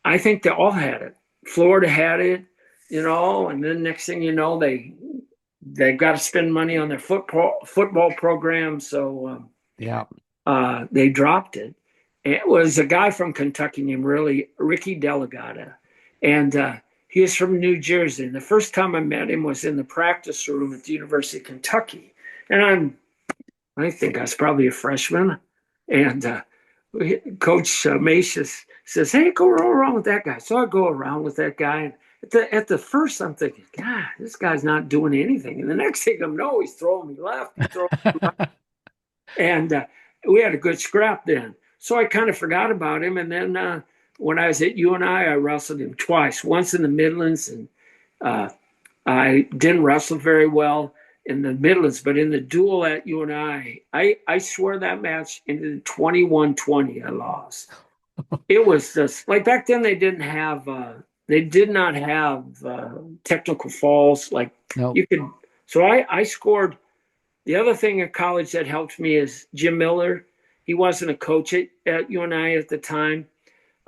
I think they all had it. Florida had it. and then next thing you know, they've got to spend money on their football program, so Yeah. they dropped it. It was a guy from Kentucky named Ricky Delegata, and he is from New Jersey. And the first time I met him was in the practice room at the University of Kentucky, and I think I was probably a freshman, and Coach Macius says, "Hey, go roll around with that guy." So I go around with that guy, and at the first I'm thinking, "God, this guy's not doing anything." And the next thing I know, he's throwing me left, he's throwing me right, and we had a good scrap then. So I kind of forgot about him, and then when I was at UNI, I wrestled him twice. Once in the Midlands, and uh, I didn't wrestle very well in the Midlands, but in the duel at UNI, I swear that match ended 21-20. I lost. It was just like back then they did not have technical falls like Nope. you could. So I scored. The other thing in college that helped me is Jim Miller. He wasn't a coach at UNI at the time,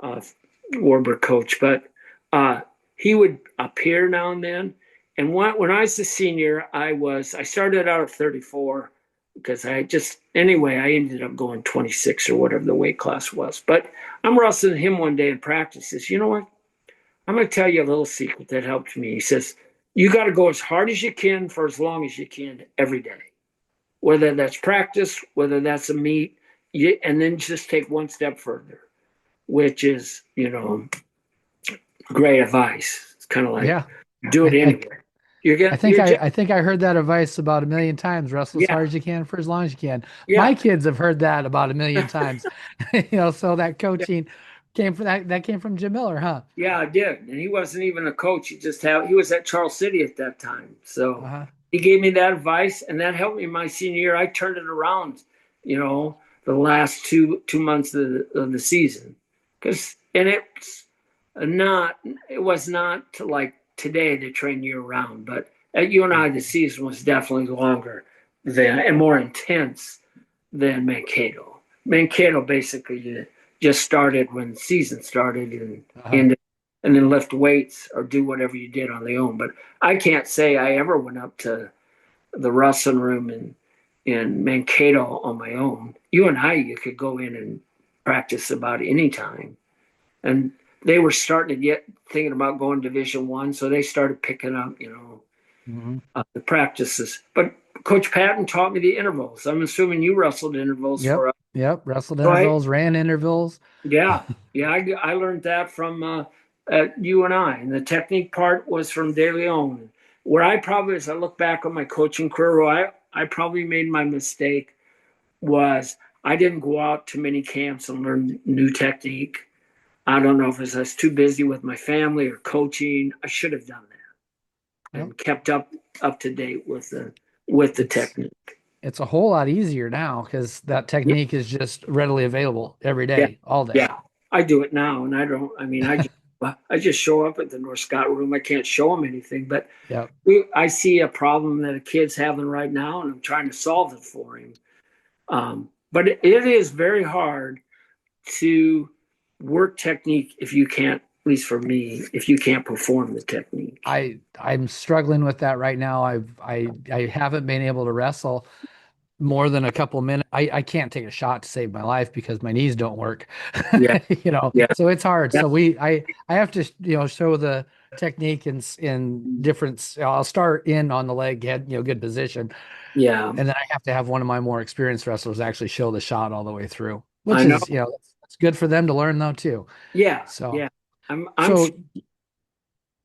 uh, Warburg coach, but uh, he would appear now and then. And when I was a senior, I started out at 34 because I ended up going 26 or whatever the weight class was. But I'm wrestling him one day in practice. He says, "You know what? I'm going to tell you a little secret that helped me." He says, "You got to go as hard as you can for as long as you can every day, whether that's practice, whether that's a meet, and then just take one step further," which is, great advice. It's kind of like Yeah. do it I, I anyway. You're just I think I heard that advice about a million times. Wrestle as hard yeah, as you can for as long as you can. My yeah, kids have heard that about a million times. So that yeah, coaching came from that came from Jim Miller, huh? yeah. I did, and he wasn't even a coach. He was at Charles City at that time, so Uh-huh. he gave me that advice, and that helped me my senior year. I turned it around, you know, the last two months of the season, and it was not like today to train year round, but at UNI the season was definitely longer than and more intense than Mankato. Mankato basically just started when the season started Uh-huh. and then lift weights or do whatever you did on the own. But I can't say I ever went up to the wrestling room in Mankato on my own. UNI you could go in and practice about any time, and they were starting to get thinking about going Division 1, so they started picking up, Hmm. the practices. But Coach Patton taught me the intervals. I'm assuming you wrestled intervals Yep. for us, Yep. Wrestled right? intervals, ran intervals. Yeah, yeah. I learned that from at UNI, and the technique part was from De Leon. Where I probably, as I look back on my coaching career, I probably made my mistake was I didn't go out to many camps and learn new technique. I don't know if I was too busy with my family or coaching. I should have done that Yep. and kept up to date with the It's technique. it's a whole lot easier now because that Yeah, technique is just readily available every yeah, day, all day. yeah. I do it now, and I don't. I mean, I just show up at the North Scott room. I can't show them anything, but Yep. I see a problem that a kid's having right now, and I'm trying to solve it for him. But it is very hard to work technique if you can't, at least for me, if you can't perform the technique. I'm struggling with that right now. I haven't been able to wrestle more than a couple minutes. I can't take a shot to save my life because my knees don't work. Yeah, yeah, So it's hard. yeah, So I have to, show the technique in different, I'll start in on the leg, get, good position. yeah. And then I have to have one of my more experienced wrestlers actually show the shot all the way through, I which know. is, it's good for them to learn though too. Yeah, So, yeah. I'm. so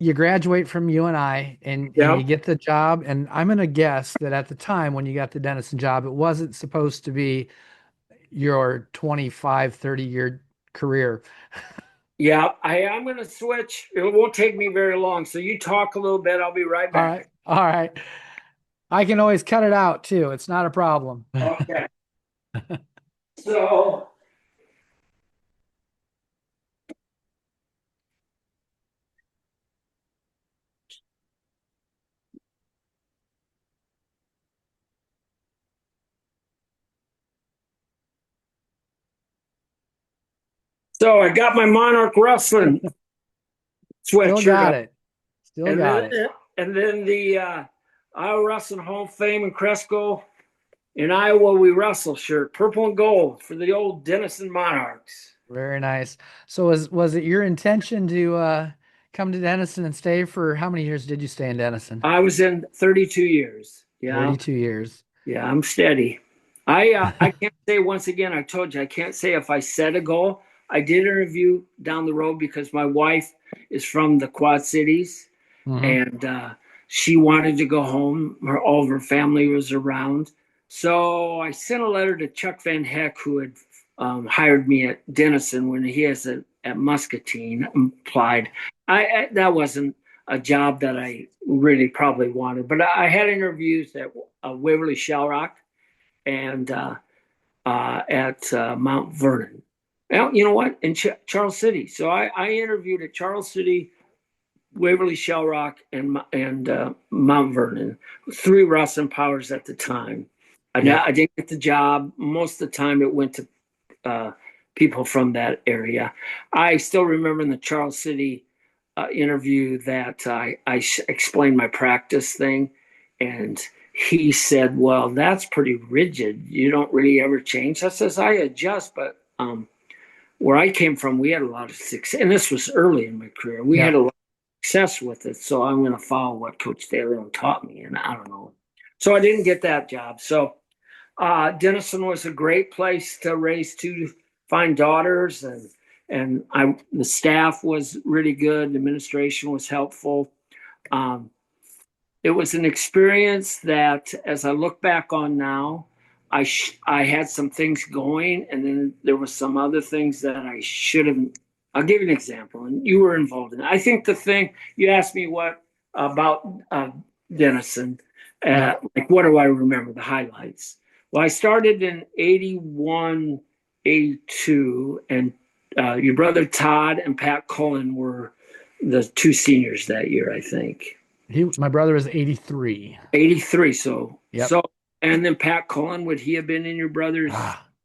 you graduate from UNI and you Yeah, get the job. And I'm going to guess that at the time when you got the Denison job, it wasn't supposed to be your 25, 30-year career. yeah. I'm going to switch. It won't take me very long. So you talk a little bit. I'll be right All right. back. All right. I can always cut it out too. It's not a problem. Okay. So I got my Monarch Wrestling Still sweatshirt got up. it. Still got it. And then the Iowa Wrestling Hall of Fame in Cresco. In Iowa, we wrestle shirt, purple and gold for the old Denison Monarchs. Very nice. So was it your intention to come to Denison and stay for how many years did you stay in Denison? I was in 32 years. Yeah, 32 years. yeah, I'm steady. I can't say, once again, I told you, I can't say if I set a goal. I did interview down the road because my wife is from the Quad Cities, Hmm. and she wanted to go home. All of her family was around. So I sent a letter to Chuck Van Heck, who had hired me at Denison when he has at Muscatine applied. That wasn't a job that I really probably wanted, but I had interviews at Waverly Shell Rock and at Mount Vernon. Well, you know what? In Charles City. So I interviewed at Charles City, Waverly Shell Rock, and Mount Vernon. 3 Rossin Powers at the time. Yeah. I didn't get the job. Most of the time it went to people from that area. I still remember in the Charles City interview that I explained my practice thing, and he said, "Well, that's pretty rigid. You don't really ever change." I says, "I adjust, but where I came from, we had a lot of success, and this was early in my career. We had Yeah. a lot of success with it, so I'm going to follow what Coach DeLeon taught me, and I don't know." So I didn't get that job. So Denison was a great place to raise 2 fine daughters, and the staff was really good. The administration was helpful. Um, it was an experience that, as I look back on now, I had some things going, and then there was some other things that I should have. I'll give you an example, and you were involved in it. I think the thing you asked me what about Denison, Yeah. like what do I remember the highlights? Well, I started in 81, 82, and your brother Todd and Pat Cullen were the 2 seniors that year, I think. My brother is 83. 83. So, Yep. and then Pat Cullen, would he have been in your brother's?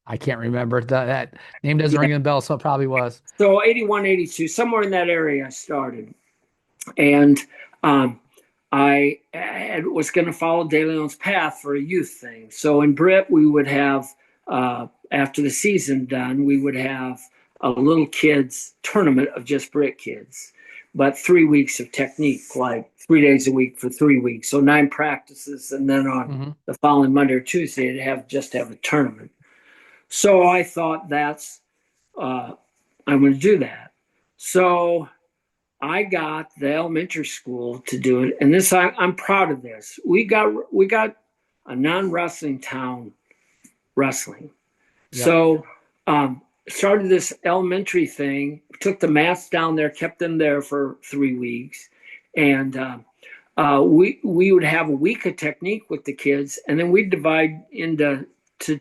I can't remember. That name doesn't Yeah. ring a bell, so it probably was. So 81, 82, somewhere in that area I started. And was going to follow DeLeon's path for a youth thing. So in Britt, we would have, after the season done, we would have a little kids tournament of just Britt kids, but 3 weeks of technique, like 3 days a week for 3 weeks. So 9 practices. And then on the following Monday or Tuesday, to have a tournament. So I thought I'm going to do that. So I got the elementary school to do it, and I'm proud of this. We got a non-wrestling town wrestling. Yep. So started this elementary thing, took the mats down there, kept them there for 3 weeks, and we would have a week of technique with the kids, and then we'd divide into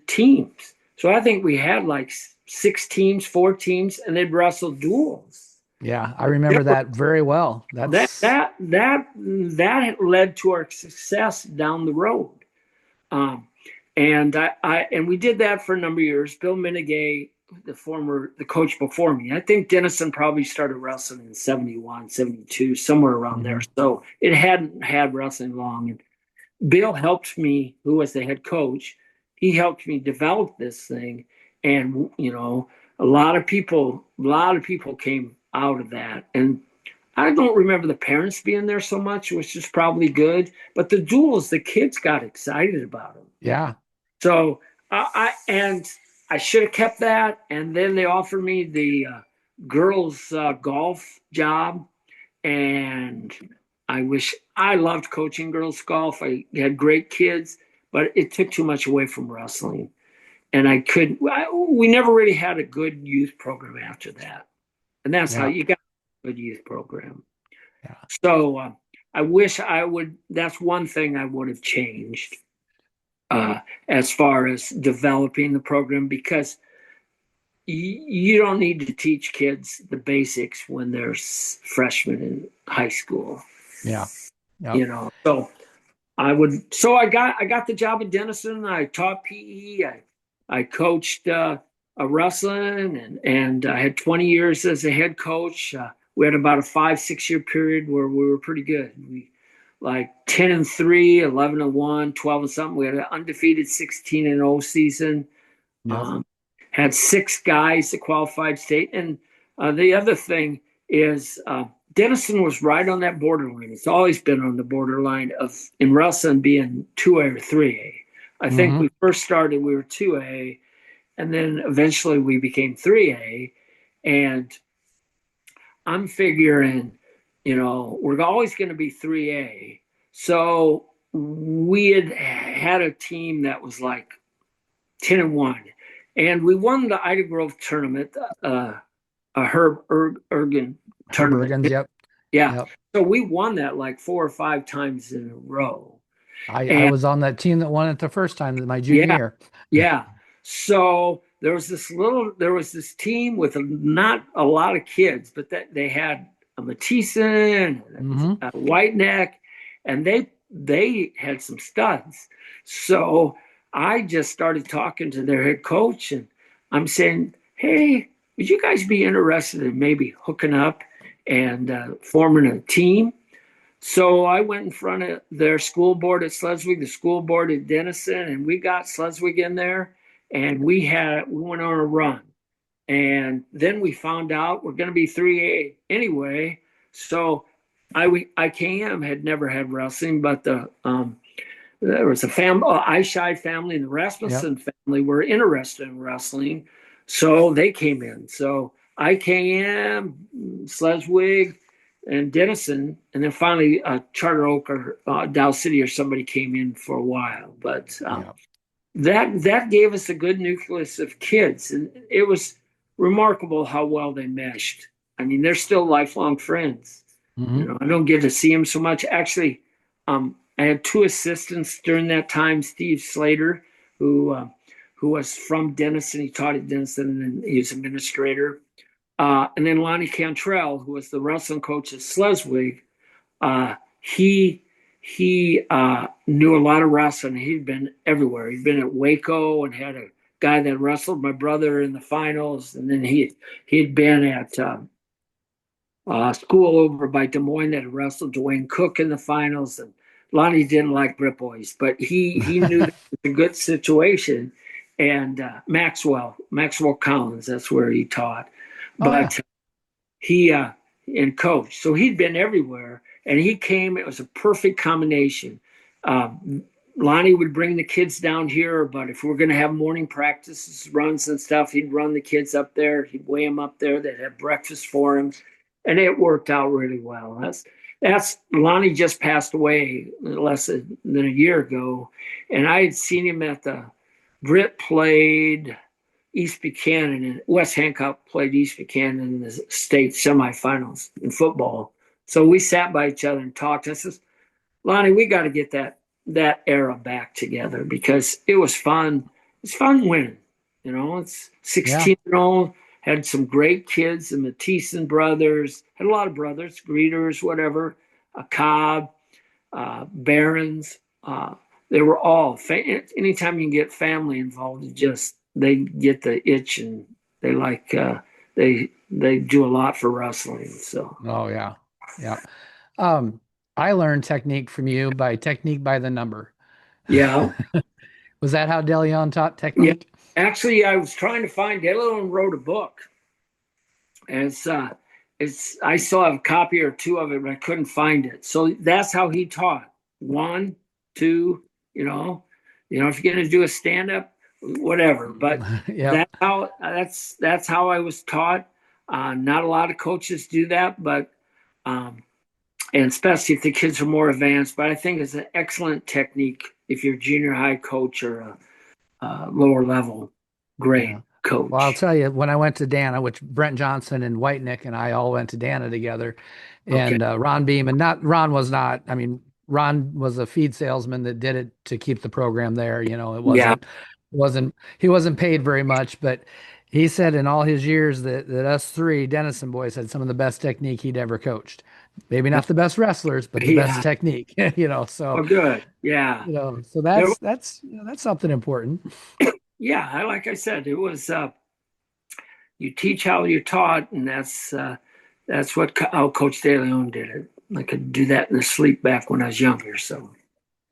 teams. So I think we had like 6 teams, 4 teams, and they'd wrestle duels. Yeah, I remember that very well. That led to our success down the road, and we did that for a number of years. Bill Minigay, the coach before me, I think Denison probably started wrestling in 71, 72, somewhere around there. So it hadn't had wrestling long, and Bill helped me, who was the head coach. He helped me develop this thing, and a lot of people came out of that. And I don't remember the parents being there so much, which is probably good. But the duels, the kids got excited about them. Yeah. So I should have kept that. And then they offered me the girls golf job, and I loved coaching girls golf. I had great kids, but it took too much away from wrestling. And we never really had a good youth program after that. And that's how you got a good youth program. Yeah. So I wish that's one thing I would have changed as far as developing the program, because you don't need to teach kids the basics when they're freshmen in high school. Yeah. Yep. So I got the job at Denison. I taught PE. I coached wrestling, and I had 20 years as a head coach. we had about a 5, 6 year period where we were pretty good. We like 10-3, 11-1, 12 and something. We had an undefeated 16-0 season. Yep. Um, had 6 guys that qualified state. And the other thing is Denison was right on that borderline. It's always been on the borderline of in wrestling being 2A or 3A. I think Hmm. we first started, we were 2A, and then eventually we became 3A. And I'm figuring, we're always going to be 3A. So we had a team that was like 10-1. And we won the Ida Grove tournament, a Ergen tournament. Herbergens. Yep. Yeah. Yep. So we won that like 4 or 5 times in a row. I And was on that team that won it the first time, my junior yeah, year. yeah. So there was this team with not a lot of kids, but that they had a Matheson, Hmm. a White Neck, and they had some studs. So I just started talking to their head coach, and I'm saying, hey, would you guys be interested in maybe hooking up and forming a team? So I went in front of their school board at Sleswig, the school board at Denison, and we got Sleswig in there, and we went on a run. And then we found out we're going to be 3A anyway. So IKM had never had wrestling, but there was a family, Ishai family and the Yep. Rasmussen family were interested in wrestling. So they came in. So IKM, Sleswig, and Denison, and then finally Charter Oak or Dow City or somebody came in for a while. But Yep. that gave us a good nucleus of kids, and it was remarkable how well they meshed. I mean, they're still lifelong friends. Hmm. I don't get to see them so much. Actually, I had 2 assistants during that time. Steve Slater, who was from Denison, he taught at Denison, and he was administrator. And then Lonnie Cantrell, who was the wrestling coach at Sleswig, he knew a lot of wrestling. He'd been everywhere. He'd been at Waco and had a guy that wrestled my brother in the finals, and then he'd been at school over by Des Moines that had wrestled Dwayne Cook in the finals. And Lonnie didn't like Brit Boys, but he knew that it was a good situation. And Maxwell Collins, that's where he taught. Oh yeah. But he and coach. So he'd been everywhere, and he came. It was a perfect combination. Lonnie would bring the kids down here, but if we're going to have morning practices, runs and stuff, he'd run the kids up there. He'd weigh them up there. They'd have breakfast for him, and it worked out really well. That's Lonnie just passed away less than a year ago, and I had seen him at the Britt played East Buchanan and West Hancock played East Buchanan in the state semifinals in football. So we sat by each other and talked. I says, Lonnie, we got to get that era back together because it was fun. It's fun winning. It's Yeah. 16-year-old, had some great kids, the Matheson brothers, had a lot of brothers, greeters, whatever, Cobb, Barons. They were all, anytime you can get family involved, they get the itch and they like, they do a lot for wrestling. So, Oh yeah. Yeah. Um, I learned technique from you by technique by the number. yeah. Was that how DeLeon taught Yeah. technique? Actually, I was trying to find Dillon wrote a book. And I still have a copy or two of it, but I couldn't find it. So that's how he taught. 1, 2, if you're gonna do a stand up, whatever. But Yep. that's how I was taught. Not a lot of coaches do that, but and especially if the kids are more advanced. But I think it's an excellent technique if you're a junior high coach or a lower level Yeah. grade Well, I'll coach. tell you, when I went to Dana, which Brent Johnson and White Nick and I all went to Dana together, Okay. and Ron Beam, and not Ron was not, I mean, Ron was a feed salesman that did it to keep the program there. It Yeah. he wasn't paid very much, but he said in all his years that us three Denison boys had some of the best technique he'd ever coached. Maybe not the best wrestlers, but the best Yeah. technique, so, Oh, good. Yeah. so There, that's something important. yeah. Like I said, it was, you teach how you're taught, and that's, That's how Coach De Leon did it. I could do that in the sleep back when I was younger. So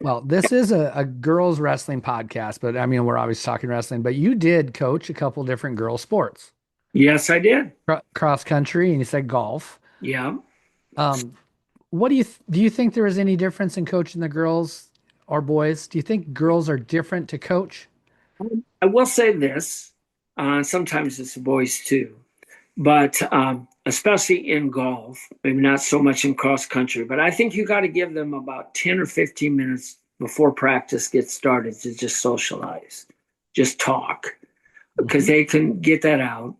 Well, this is a girls wrestling podcast, but I mean, we're always talking wrestling, but you did coach a couple different girls sports, yes, I did. cross country, and you said golf. Yeah. Um, what do you think there is any difference in coaching the girls or boys? Do you think girls are different to coach? I will say this. Sometimes it's the boys too, but especially in golf, maybe not so much in cross country, but I think you got to give them about 10 or 15 minutes before practice gets started to just socialize, just talk, because Mhm. they can get that out.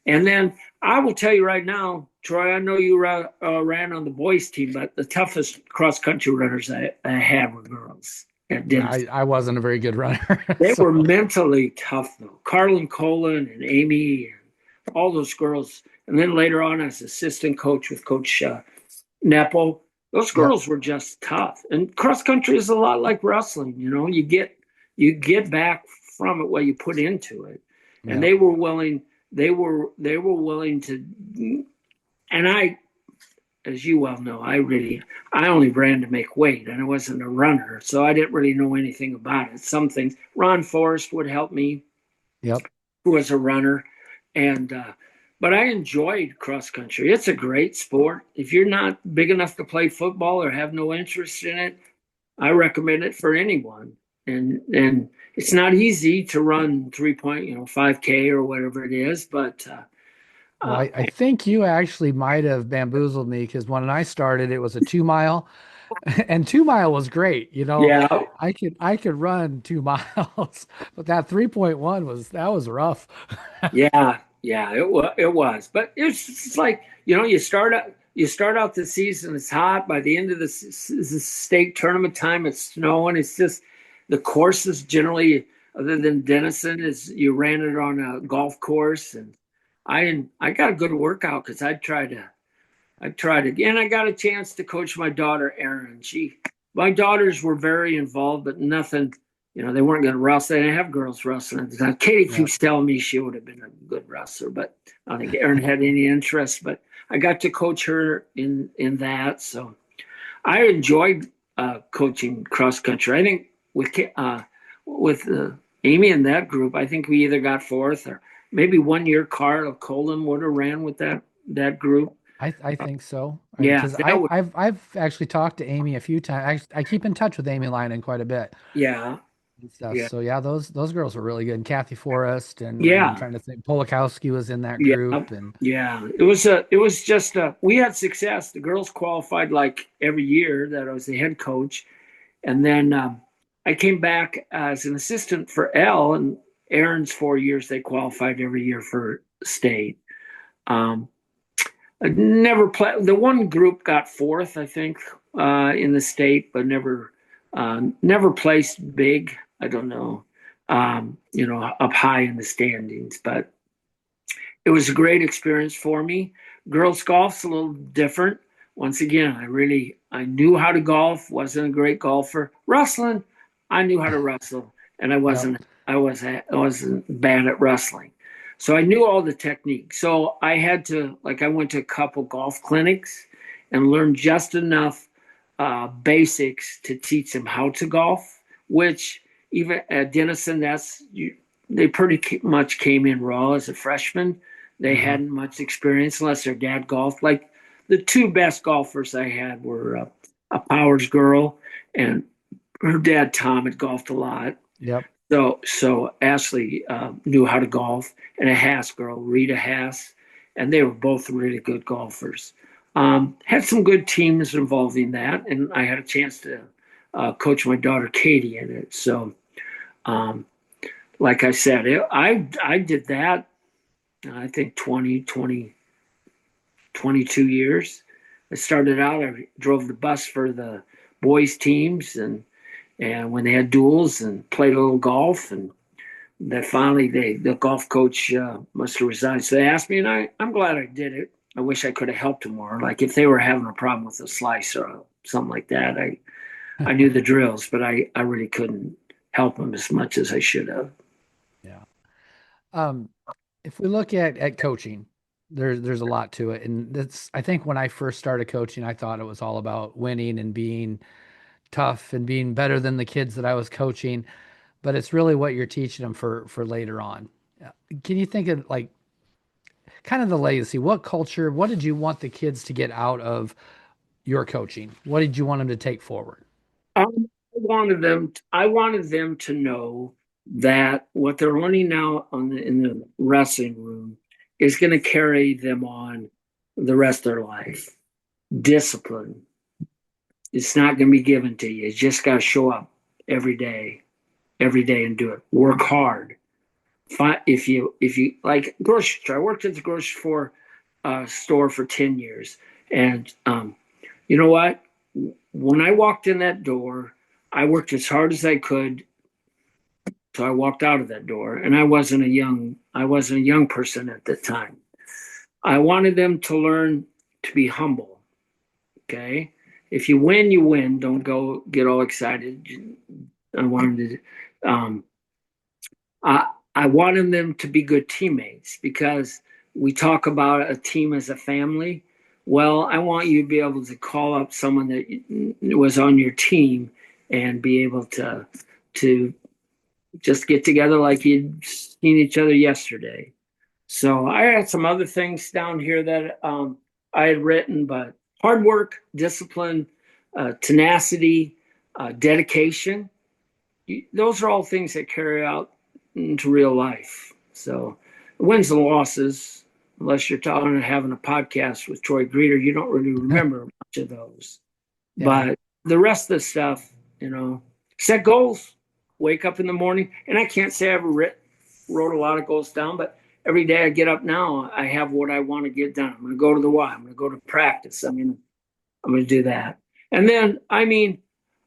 And then I will tell you right now, Troy, I know you ran on the boys team, but the toughest cross country runners I had were girls at Yeah, Dennis. I wasn't a very good runner, They so were mentally tough though. Carlin Colin and Amy and all those girls. And then later on as assistant coach with Coach Nepo, those yep, girls were just tough. And cross country is a lot like wrestling, you know. You get back from it what you put into it. And yep. they were willing to, and I, as you well know, I only ran to make weight and I wasn't a runner. So I didn't really know anything about it. Some things Ron Forrest would help me, Yep. who was a runner, and but I enjoyed cross country. It's a great sport. If you're not big enough to play football or have no interest in it, I recommend it for anyone. And it's not easy to run 3 point, 5K or whatever it is, but Well, uh, I think you actually might have bamboozled me because when I started, it was a 2 mile, and 2 mile was great. yeah, I could run 2 miles, but that 3.1 was rough. yeah, it was, but it's like you start out the season, it's hot. By the end of the state tournament time, it's snowing. It's just the courses generally, other than Denison, is you ran it on a golf course, and I got a good workout because I tried again. I got a chance to coach my daughter Erin. My daughters were very involved, but nothing. They weren't going to wrestle. They didn't have girls wrestling at the time. Katie Yep. keeps telling me she would have been a good wrestler, but I don't think Erin had any interest. But I got to coach her in that, so I enjoyed coaching cross country. I think with Amy and that group, I think we either got fourth or maybe one year Carl Colin would have ran with that group. I think so. Yeah, Because that was I've actually talked to Amy a few times. I keep in touch with Amy Linen quite a bit yeah, and stuff. yeah, So yeah, those girls were really good. And Kathy Forrest and I'm yeah, trying to think Polakowski was in that yeah, group and yeah. It was just we had success. The girls qualified like every year that I was the head coach, and then I came back as an assistant for Elle and Aaron's 4 years. They qualified every year for state. Um, I never played. The one group got fourth, I think, in the state, but never placed big. I don't know, up high in the standings. But it was a great experience for me. Girls golf's a little different. Once again, I knew how to golf. Wasn't a great golfer. Wrestling, I knew how to wrestle, and I yep. wasn't. I wasn't bad at wrestling. So I knew all the techniques. So I went to a couple golf clinics and learned just enough basics to teach them how to golf. Which even at Denison, they pretty much came in raw as a freshman. They Hmm. hadn't much experience unless their dad golfed. Like the two best golfers I had were a Powers girl, and her dad Tom had golfed a lot. Yep. So Ashley knew how to golf, and a Haas girl, Rita Haas, and they were both really good golfers. Had some good teams involving that, and I had a chance to coach my daughter Katie in it. So, um, like I said, I did that. I think 22 years. I started out. I drove the bus for the boys teams, and when they had duels and played a little golf, and that finally the golf coach must have resigned. So they asked me, and I'm glad I did it. I wish I could have helped them more. Like if they were having a problem with a slice or something like that, I knew the drills, but I really couldn't help them as much as I should have. Yeah. Um, if we look at coaching, There's a lot to it, and that's I think when I first started coaching, I thought it was all about winning and being tough and being better than the kids that I was coaching, but it's really what you're teaching them for later on. Can you think of like kind of the legacy? What culture? What did you want the kids to get out of your coaching? What did you want them to take forward? I wanted them to know that what they're learning now in the wrestling room is going to carry them on the rest of their life. Discipline. It's not going to be given to you. You just got to show up every day and do it. Work hard. If you like grocery store, I worked at the grocery store for 10 years. And you know what? When I walked in that door, I worked as hard as I could. So I walked out of that door, and I wasn't a young person at the time. I wanted them to learn to be humble. Okay. If you win, you win. Don't go get all excited. I wanted to, I wanted them to be good teammates because we talk about a team as a family. Well, I want you to be able to call up someone that was on your team and be able to just get together like you'd seen each other yesterday. So I had some other things down here that I had written, but hard work, discipline, tenacity, dedication. Those are all things that carry out into real life. So wins and losses, unless you're talking and having a podcast with Troy Greeter, you don't really remember much of those. Yeah. But the rest of the stuff, set goals, wake up in the morning. And I can't say I ever wrote a lot of goals down, but every day I get up now, I have what I want to get done. I'm going to go to the Y. I'm going to go to practice. I'm going to do that. And then,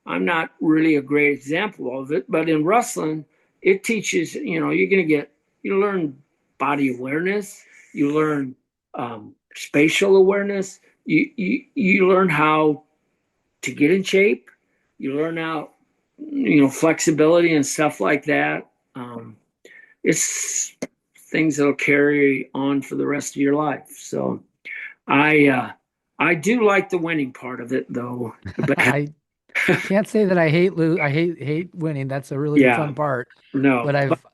I'm not really a great example of it, but in wrestling, it teaches, you learn body awareness, you learn spatial awareness, you learn how to get in shape, you learn how, flexibility and stuff like that. It's things that'll carry on for the rest of your life. So I do like the winning part of it though, but I can't say that I hate winning. That's a really yeah, fun part. But no, but I've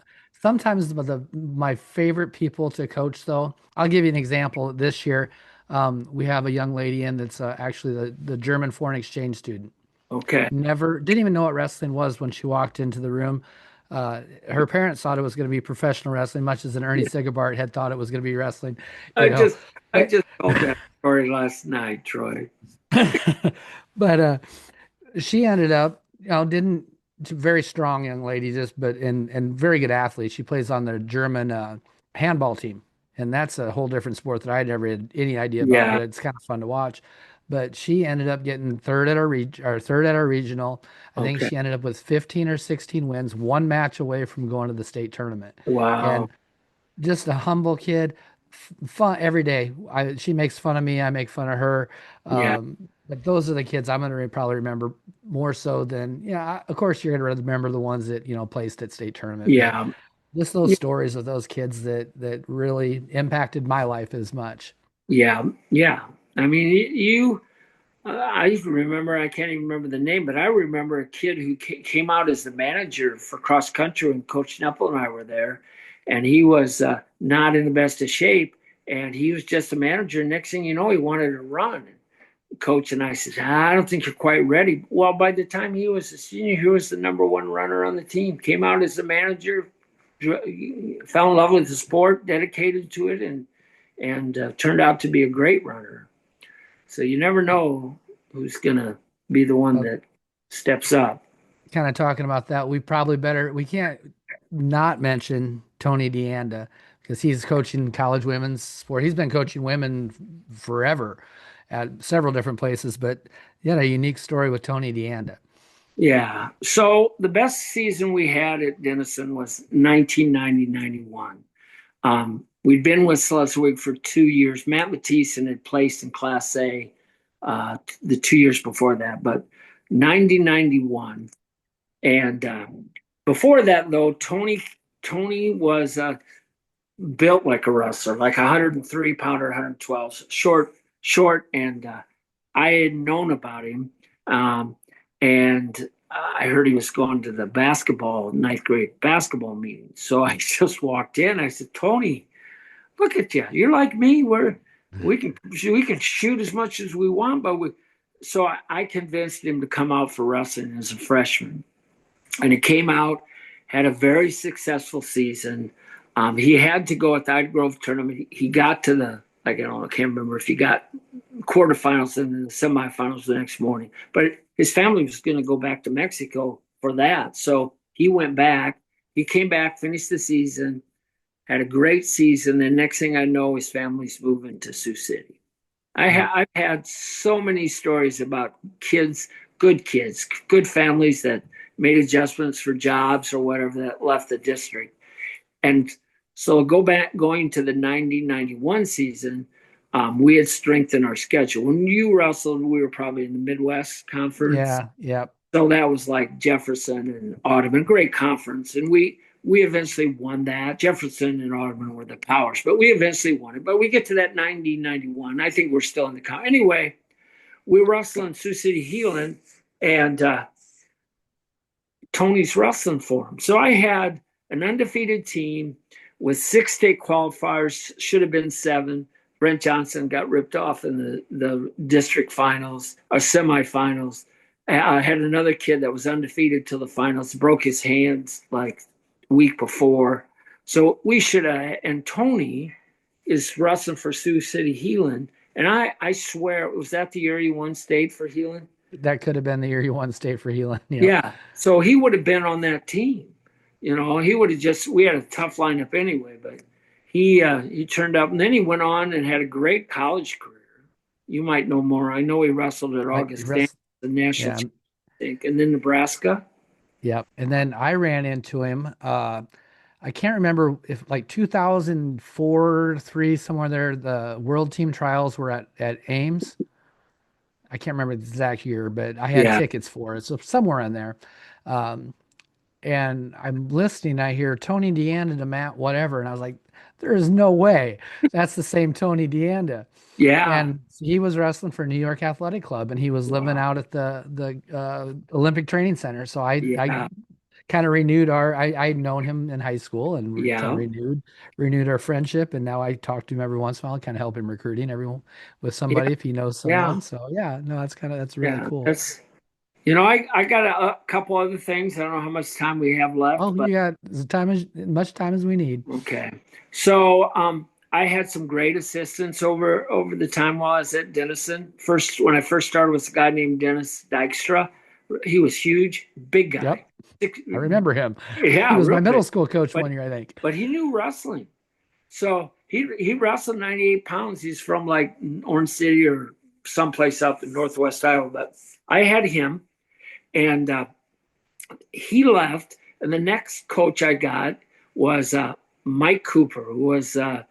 sometimes my favorite people to coach though. I'll give you an example. This year, we have a young lady in that's actually the German foreign exchange student. okay. Never didn't even know what wrestling was when she walked into the room. Her parents thought it was going to be professional wrestling, much as an Ernie Sigabart had thought it was going to be wrestling, I you know. just I But just told that story last night, Troy. but she ended up, didn't very strong young lady, just but and very good athlete. She plays on the German handball team, and that's a whole different sport that I never had any idea about, Yeah, but it's kind of fun to watch. But she ended up getting third at or third at our regional. I think okay. she ended up with 15 or 16 wins, one match away from going to the state tournament. Wow. And just a humble kid, fun every day. She makes fun of me, I make fun of her. Yeah, But those are the kids I'm going to probably remember more so than, of course you're going to remember the ones that, placed at state tournament, but yeah, just those stories of those kids that really impacted my life as much. yeah, yeah. I mean, I even remember, I can't even remember the name, but I remember a kid who came out as the manager for cross country when Coach Nepple and I were there. And he was not in the best of shape. And he was just a manager. Next thing you know, he wanted to run. Coach and I said, I don't think you're quite ready. Well, by the time he was a senior, he was the number one runner on the team, came out as the manager, fell in love with the sport, dedicated to it, and turned out to be a great runner. So you never know who's going to be the one Well, that steps up. kind of talking about that, we can't not mention Tony DeAnda because he's coaching college women's sport. He's been coaching women forever at several different places, but he had a unique story with Tony DeAnda. Yeah. So the best season we had at Denison was 1990-91. We'd been with Schleswig for 2 years. Matt Mathieson had placed in Class A the 2 years before that, but 90-91. And before that, though, Tony was built like a wrestler, like 103 pounder, 112, short. And I had known about him. Um, and I heard he was going to the ninth grade basketball meeting. So I just walked in. I said, Tony, look at you. You're like me. We can shoot as much as we want, but I convinced him to come out for wrestling as a freshman. And he came out, had a very successful season. He had to go at the Ida Grove tournament. He got to I can't remember if he got quarterfinals and then the semifinals the next morning. But his family was going to go back to Mexico for that. So he went back. He came back, finished the season, had a great season. And next thing I know, his family's moving to Sioux City. I've had so many stories about kids, good families that made adjustments for jobs or whatever that left the district. And so going to the 90-91 season, we had strengthened our schedule. When you wrestled, we were probably in the Midwest Conference. Yeah. So that was like Jefferson and Audubon, great conference. And we eventually won that. Jefferson and Audubon were the powers, but we eventually won it. But we get to that 90-91. I think we're still in the anyway. We were wrestling Sioux City Healing, and Tony's wrestling for him. So I had an undefeated team with 6 state qualifiers, should have been 7. Brent Johnson got ripped off in the district finals or semifinals. I had another kid that was undefeated till the finals, broke his hands like week before. So we should have, and Tony is wrestling for Sioux City Healing. And I swear, was that the year he won state for Healing? That could have been the year you won state for Healing. Yeah. So he would have been on that team. He would have we had a tough lineup anyway, but he turned up, and then he went on and had a great college career. You might know more. I know he wrestled at Augustana, the national championship, and then Nebraska. Yep. And then I ran into him. I can't remember if like 2004, 3, somewhere there, the world team trials were at Ames. I can't remember the exact year, but I had tickets for it. So somewhere in there. And I'm listening, I hear Tony Deanda to Matt, whatever. And I was like, there is no way that's the same Tony Deanda. Yeah. And he was wrestling for New York Athletic Club, and he was living out at the Olympic Training Center. So I kind of renewed I'd known him in high school, and we kind of renewed our friendship. And now I talk to him every once in a while, kind of help him recruiting everyone with somebody if he knows someone. So no, that's really cool. I got a couple other things. I don't know how much time we have left. Oh, you got as much time as we need. Okay. So I had some great assistants over the time while I was at Denison. When I first started was a guy named Dennis Dykstra. He was huge, big guy. Yep. I remember him. Yeah. He was my middle school coach one year, I think. But he knew wrestling. So he wrestled 98 pounds. He's from like Orange City or someplace up in Northwest Iowa. But I had him, and he left. And the next coach I got was Mike Cooper, who was a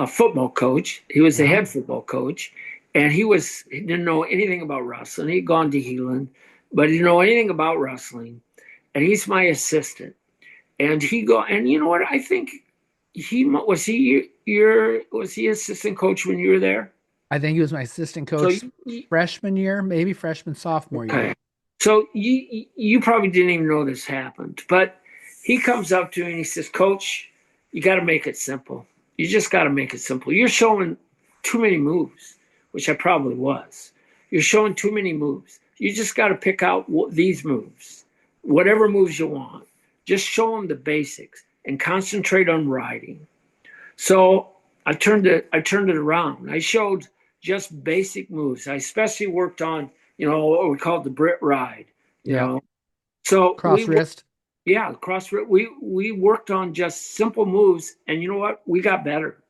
football coach. He was the head football coach, and he didn't know anything about wrestling. He'd gone to Healing, but he didn't know anything about wrestling. And he's my assistant. And and you know what? I think was he assistant coach when you were there? I think he was my assistant coach freshman year, maybe freshman, sophomore year. So you probably didn't even know this happened, but he comes up to me and he says, Coach, you got to make it simple. You just got to make it simple. You're showing too many moves, which I probably was. You're showing too many moves. You just got to pick out these moves, whatever moves you want. Just show them the basics and concentrate on riding. So I turned it around. I showed just basic moves. I especially worked on, what we call the Brit ride. You know, so cross wrist. Yeah, cross wrist. We worked on just simple moves, and you know what? We got better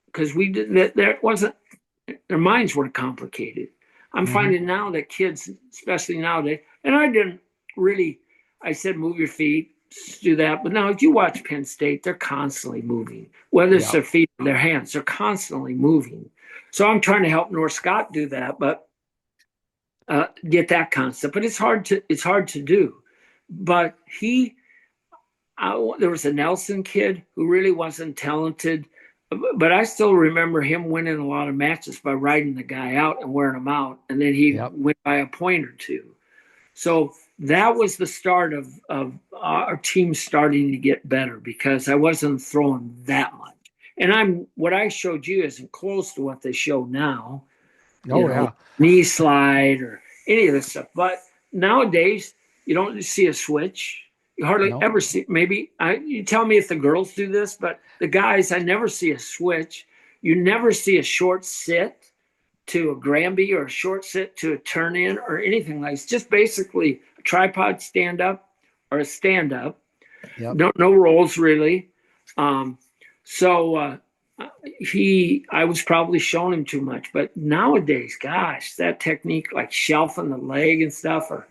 because we did. Their minds weren't complicated. I'm finding now that kids, especially nowadays, and I said move your feet, do that. But now if you watch Penn State, they're constantly moving, whether it's their feet or their hands, they're constantly moving. So I'm trying to help North Scott do that, but get that concept. But it's hard to do. But there was a Nelson kid who really wasn't talented, but I still remember him winning a lot of matches by riding the guy out and wearing him out, and then he Yep. went by a point or two. So that was the start of our team starting to get better because I wasn't throwing that much. And what I showed you isn't close to what they show now, Oh yeah. knee slide or any of this stuff. But nowadays, you don't see a switch. You hardly No. ever see. Maybe you tell me if the girls do this, but the guys, I never see a switch. You never see a short sit to a Granby or a short sit to a turn in or anything like. It's just basically a tripod stand up or a stand up. Yep. No rolls really. Um, so I was probably showing him too much. But nowadays, gosh, that technique like shelfing the leg and stuff, or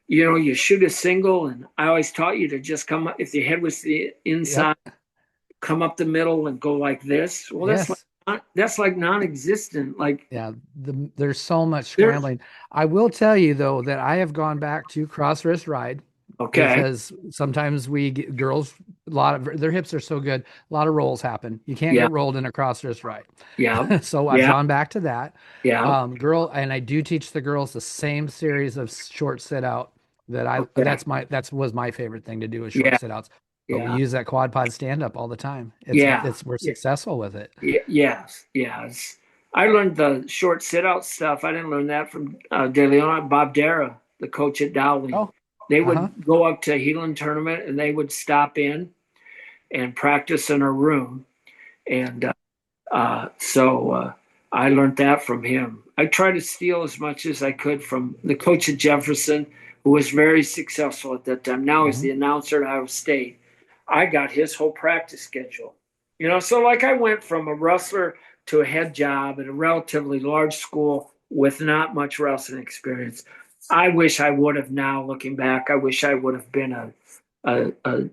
you shoot a single, and I always taught you to just come up if your head was the Yep. inside, come up the middle and go like this. Well, Yes. that's like non-existent. Like Yeah, there's so much there's scrambling. I will tell you though that I have gone back to cross wrist ride okay, because sometimes we get girls, a lot of their hips are so good, a lot of rolls happen. You can't yeah, get rolled in a cross wrist ride. yeah, So I've yeah, gone back to that. yeah. And I do teach the girls the same series of short sit out Okay, that's was my favorite thing to do is short yeah, sit outs. But we yeah, use that quad pod stand up all the time. yeah, We're yeah. successful with it. Yes, yes. I learned the short sit out stuff. I didn't learn that from De Leon, Bob Dara, the coach at Dowling. Oh, They uh-huh. would go up to Heelan tournament and they would stop in and practice in a room. And so I learned that from him. I tried to steal as much as I could from the coach at Jefferson, who was very successful at that time. Now he's Hmm. the announcer at Iowa State. I got his whole practice schedule. So like I went from a wrestler to a head job at a relatively large school with not much wrestling experience. I wish I would have now, looking back, I wish I would have been a assistant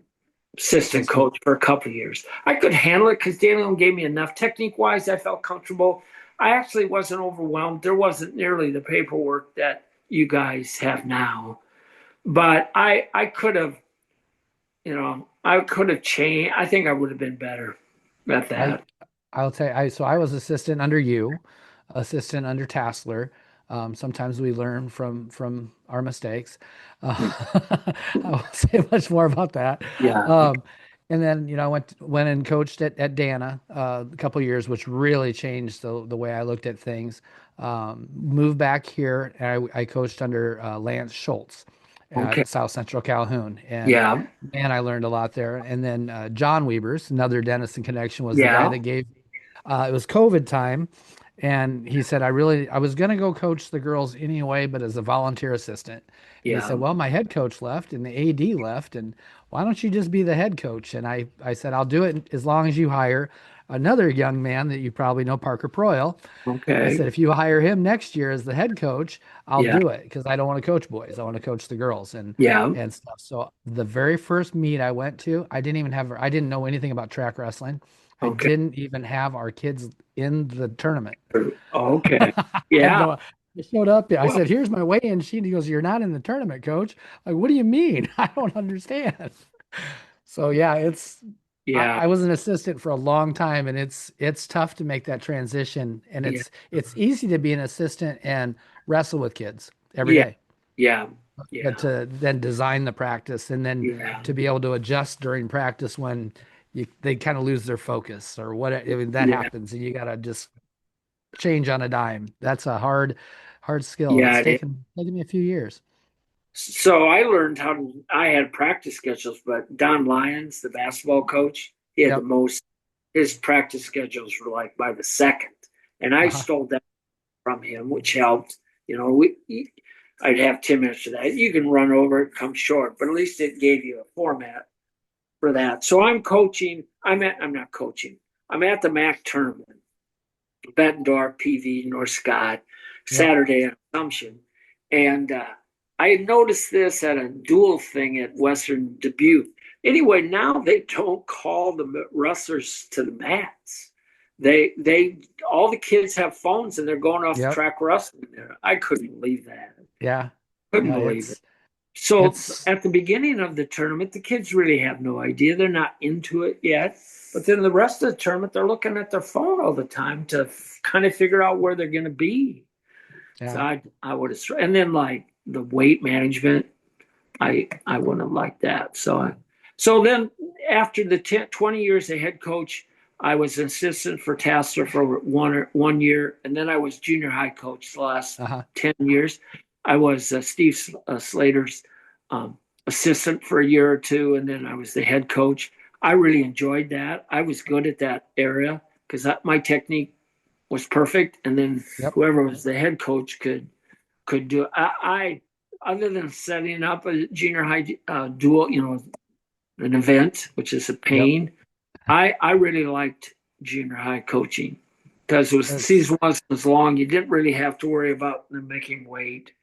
Assistant. coach for a couple of years. I could handle it because Daniel gave me enough technique wise. I felt comfortable. I actually wasn't overwhelmed. There wasn't nearly the paperwork that you guys have now, but I could have, I could have changed. I think I would have been better at I that. I'll tell you, I was assistant under you, assistant under Tassler. Sometimes we learn from our mistakes. I won't say much more about that. Yeah. Um, and then I went and coached at Dana a couple years, which really changed the way I looked at things. Moved back here, and I coached under Lance Schultz Okay. at South Central Calhoun, and Yeah. man, I learned a lot there. And then John Weavers, another Denison connection, was the guy Yeah. that gave. It was COVID time, and he said, I was gonna go coach the girls anyway, but as a volunteer assistant." And he Yeah. said, "Well, my head coach left and the AD left, and why don't you just be the head coach?" And I said, "I'll do it as long as you hire another young man that you probably know, Parker Proyle." I Okay. said, "If you hire him next year as the head coach, I'll Yeah. do it because I don't want to coach boys. I want to coach the girls Yeah. and stuff." So the very first meet I went to, I didn't know anything about track wrestling. I Okay. didn't even have our kids in the tournament. Okay. I had Yeah. no, I showed up. I Well, said, "Here's my weigh-in sheet." He goes, "You're not in the tournament, coach." Like, what do you mean? I don't understand. So yeah, yeah. I was an assistant for a long time, and it's tough to make that transition. And Yeah. it's easy to be an assistant and wrestle with kids every Yeah. day, Yeah. but Yeah. to then design the practice and then Yeah. to be able to adjust during practice when they kind of lose their focus or what, I mean, that Yeah. happens, and you got to just change on a dime. That's a hard skill, and Yeah. it's taken me a few years. So I learned how to, I had practice schedules, but Don Lyons, the basketball coach, he had the Yep. most, his practice schedules were like by the second. And I Uh-huh. stole that from him, which helped. I'd have 10 minutes for that. You can run over it, come short, but at least it gave you a format for that. So I'm not coaching. I'm at the MAC tournament, Bettendorf, PV, North Scott, Yep. Saturday at Assumption. And I had noticed this at a dual thing at Western Dubuque. Anyway, now they don't call the wrestlers to the mats. All the kids have phones and they're going off Yep. track wrestling there. I couldn't believe that. Yeah. Couldn't Yeah. believe it. So It's at the beginning of the tournament, the kids really have no idea. They're not into it yet. But then the rest of the tournament, they're looking at their phone all the time to kind of figure out where they're going to be. So yeah. I would have, and then like the weight management, I wouldn't have liked that. So then after the 20 years as head coach, I was an assistant for Tassler for 1 year, and then I was junior high coach the last Uh-huh. 10 years. I was Steve Slater's assistant for a year or two, and then I was the head coach. I really enjoyed that. I was good at that area because my technique was perfect, and then Yep. whoever was the head coach could do it. Other than setting up a junior high dual, an event, which is a Yep. pain. I really liked junior high coaching because it was the It's season wasn't as long. You didn't really have to worry about them making weight.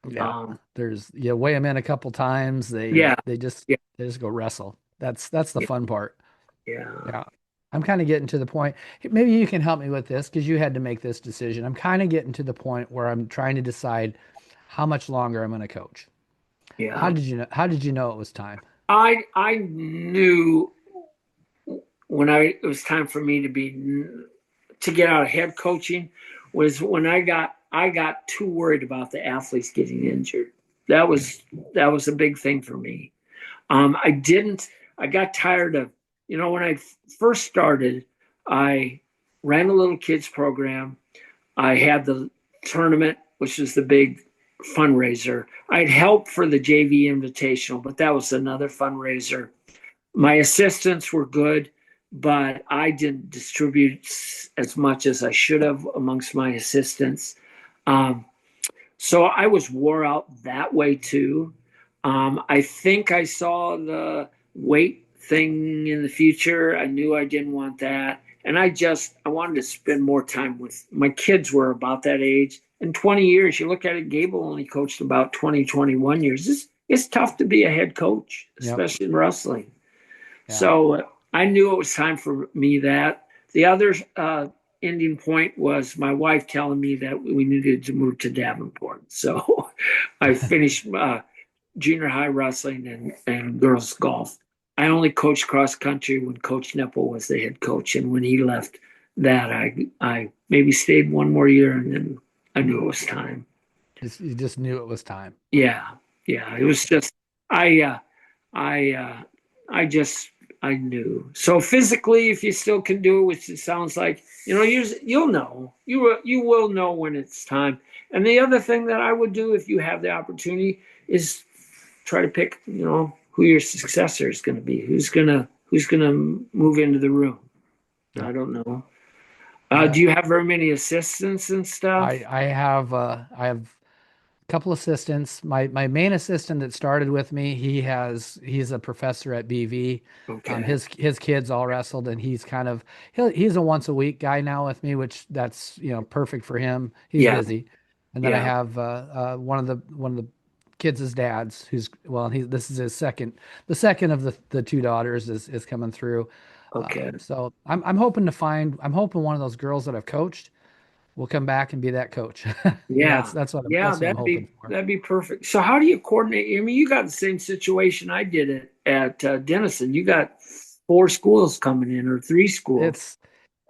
yeah. Um, There's you weigh them in a couple times. yeah, They just yeah, go wrestle. That's the yeah, fun part. yeah, Yeah. I'm kind of getting to the point. Maybe you can help me with this because you had to make this decision. I'm kind of getting to the point where I'm trying to decide how much longer I'm going to coach. yeah. How did you know it was time? I knew when it was time for me to get out of head coaching was when I got too worried about the athletes getting injured. That was that was a big thing for me. I didn't. I got tired of, when I first started, I ran a little kids program. I had the tournament, which is the big fundraiser. I'd help for the JV Invitational, but that was another fundraiser. My assistants were good, but I didn't distribute as much as I should have amongst my assistants. Um, so I was wore out that way too. I think I saw the weight thing in the future. I knew I didn't want that. And I wanted to spend more time with my kids were about that age. In 20 years, you look at it, Gable only coached about 20, 21 years. It's tough to be a head coach, Yep. especially in wrestling. Yeah. So I knew it was time for me that. The other ending point was my wife telling me that we needed to move to Davenport. So I finished junior high wrestling and girls golf. I only coached cross country when Coach Nepple was the head coach, and when he left, that I maybe stayed one more year, and then I knew it was time. You just knew it was time. Yeah, yeah. It was just I I uh, I just I knew. So physically, if you still can do it, which it sounds like, you'll know. You will know when it's time. And the other thing that I would do if you have the opportunity is try to pick, who your successor is going to be. Who's gonna move into the room. Yep. I don't know. Yeah. Do you have very many assistants and stuff? I have couple assistants. My main assistant that started with me, he's a professor at BV. Okay. His kids all wrestled, and he's a once a week guy now with me, which that's perfect for him. He's Yeah. busy. And then I Yeah. have one of the kids' dads, who's well, this is his the second of the two daughters is coming through. Okay. So I'm hoping one of those girls that I've coached will come back and be that coach. Yeah. Yeah, That's what I'm that'd hoping be for. that'd be perfect. So how do you coordinate? I mean, you got the same situation I did at Denison. You got four schools coming in or three schools. It's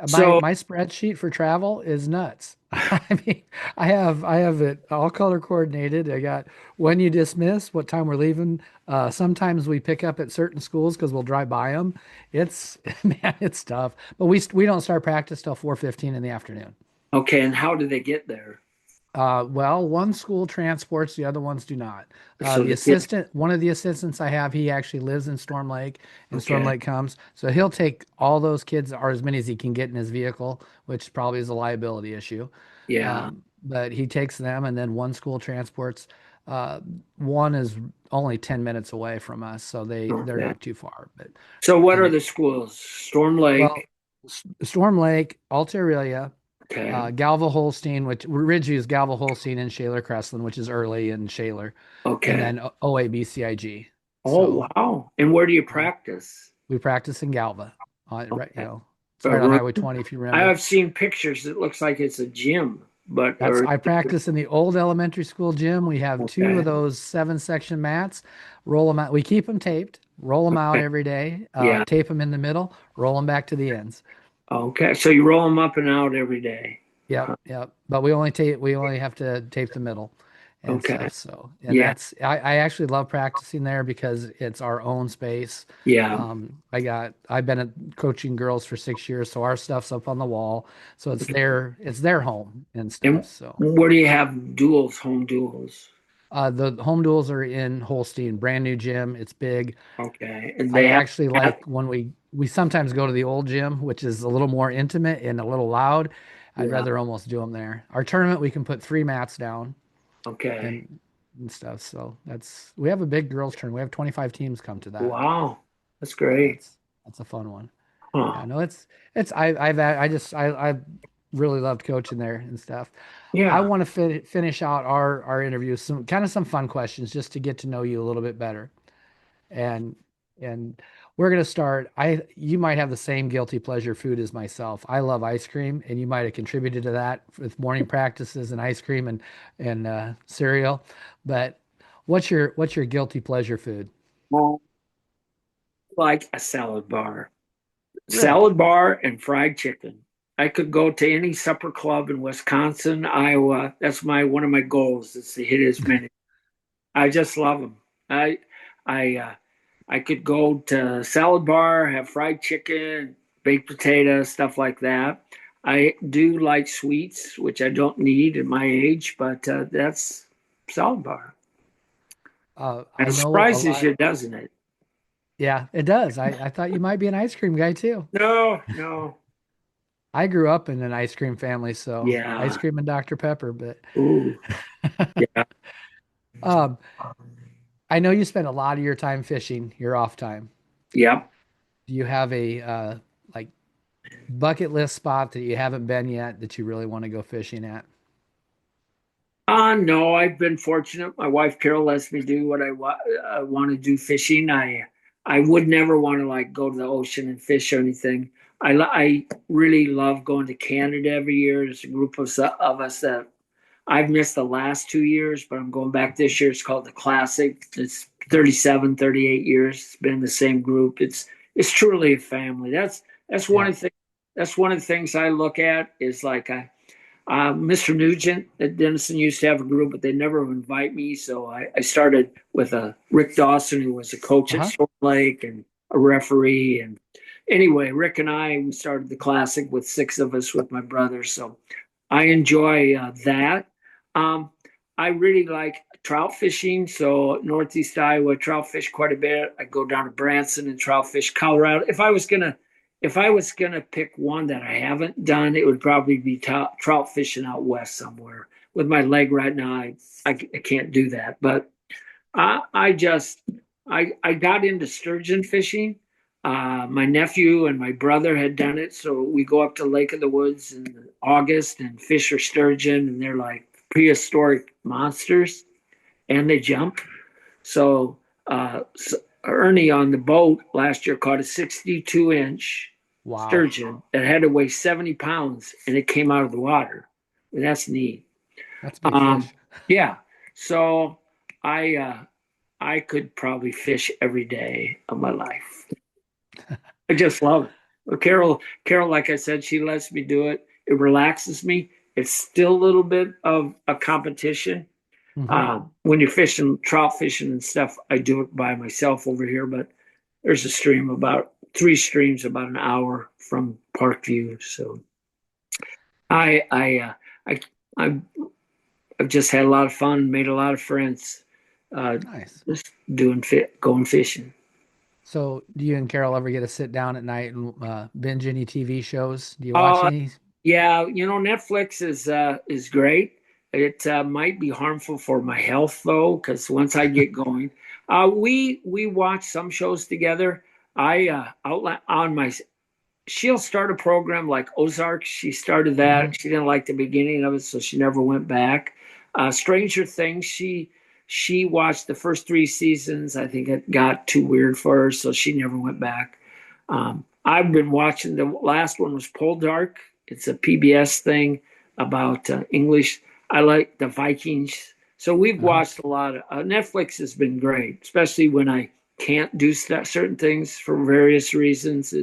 So my spreadsheet for travel is nuts. I mean, I have it all color coordinated. I got when you dismiss, what time we're leaving. Sometimes we pick up at certain schools because we'll drive by them. It's man, it's tough. But we don't start practice till 4:15 in the afternoon. okay, and how do they get there? Well, one school transports, the other ones do not. So they get One of the assistants I have, he actually lives in Storm Lake, and Storm okay. Lake comes. So he'll take all those kids, or as many as he can get in his vehicle, which probably is a liability issue. Yeah. But he takes them, and then one school transports. Uh, One is only 10 minutes away from us, so they're Okay. not too far. But So what are and the schools? Storm well, Lake. Storm Lake, Alta Aurelia, Okay. Galva Holstein, which originally is Galva Holstein and Shaler Crestland, which is early in Shaler, and Okay. then OABCIG. Oh So wow. And where do you uh, practice? we practice in Galva, right? Okay. It's right on Room? Highway 20, if you I remember. have seen pictures. It looks like it's a gym. but That's or I practice in the old elementary school gym. We have two of okay, those 7 section mats. Roll them out. We keep them taped. Roll them out okay, every day. yeah, Tape them in the middle. Roll them back to the ends. okay. So you roll them up and out every day. Yep, Huh. yep. But we only tape. We only have to tape the middle and Okay, stuff. So, and yeah, that's I actually love practicing there because it's our own space. yeah. I've been coaching girls for 6 years, so our stuff's up on the wall. So it's their home and stuff. And So. where do you have duels, home duels? The home duels are in Holstein, brand new gym. It's big. Okay, and I they have actually like when we sometimes go to the old gym, which is a little more intimate and a little loud. I'd yeah. rather almost do them there. Our tournament, we can put 3 mats down Okay. and stuff. So we have a big girls tournament. We have 25 teams come to that. Wow, that's So great. that's a fun one. Yeah, Huh. no, it's I really loved coaching there and stuff. I Yeah. want to finish out our interview some fun questions just to get to know you a little bit better. And and we're gonna start. You might have the same guilty pleasure food as myself. I love ice cream, and you might have contributed to that with morning practices and ice cream and cereal. But what's your guilty pleasure food? Well, like a salad bar. Really? Salad bar and fried chicken. I could go to any supper club in Wisconsin, Iowa. That's my one of my goals is to hit as many. I just love them. I I could go to salad bar, have fried chicken, baked potato, stuff like that. I do like sweets, which I don't need at my age, but that's salad bar. I It know a surprises lot. you, doesn't it? Yeah, it does. I thought you might be an ice cream guy too. No, no. I grew up in an ice cream family, so ice Yeah. cream and Dr. Pepper. But Ooh. Yeah. um, I know you spend a lot of your time fishing, your off time. Yep. Do you have a like bucket list spot that you haven't been yet that you really want to go fishing at? No, I've been fortunate. My wife Carol lets me do what I want to do fishing. I would never want to like go to the ocean and fish or anything. I really love going to Canada every year. There's a group of us that I've missed the last 2 years, but I'm going back this year. It's called the Classic. It's 37, 38 years. It's been the same group. It's truly a family. That's one Yeah. of the that's one of the things I look at is like Mr. Nugent at Denison used to have a group, but they never would invite me. So I started with Rick Dawson, who was a coach at Uh-huh. Storm Lake and a referee. And anyway, Rick and I we started the Classic with 6 of us with my brother. So I enjoy that. Um, I really like trout fishing. So Northeast Iowa, trout fish quite a bit. I go down to Branson and trout fish Colorado. If I was gonna pick one that I haven't done, it would probably be trout fishing out west somewhere. With my leg right now, I can't do that. But I just I got into sturgeon fishing. My nephew and my brother had done it, so we go up to Lake of the Woods in August and fish for sturgeon, and they're like prehistoric monsters, and they jump. So, Ernie on the boat last year caught a 62-inch Wow. sturgeon that had to weigh 70 pounds, and it came out of the water. And that's neat. That's a big Um, fish. yeah. So I could probably fish every day of my life. I just love it. Well, Carol, like I said, she lets me do it. It relaxes me. It's still a little bit of a competition. Hmm. When you're fishing, trout fishing and stuff, I do it by myself over here. But there's a stream about 3 streams about an hour from Parkview. So I I I I've, I've just had a lot of fun, made a lot of friends, Nice. just going fishing. So, do you and Carol ever get to sit down at night and binge any TV shows? Do you watch Uh, any? Yeah, Netflix is great. It might be harmful for my health though, because once I get going, we watch some shows together. I outline on my. She'll start a program like Ozark. She started Hmm. that. She didn't like the beginning of it, so she never went back. Stranger Things. She watched the first 3 seasons. I think it got too weird for her, so she never went back. I've been watching the last one was Poldark. It's a PBS thing. about English. I like the Vikings. So we've Uh-huh. watched a lot of Netflix has been great, especially when I can't do certain things for various reasons.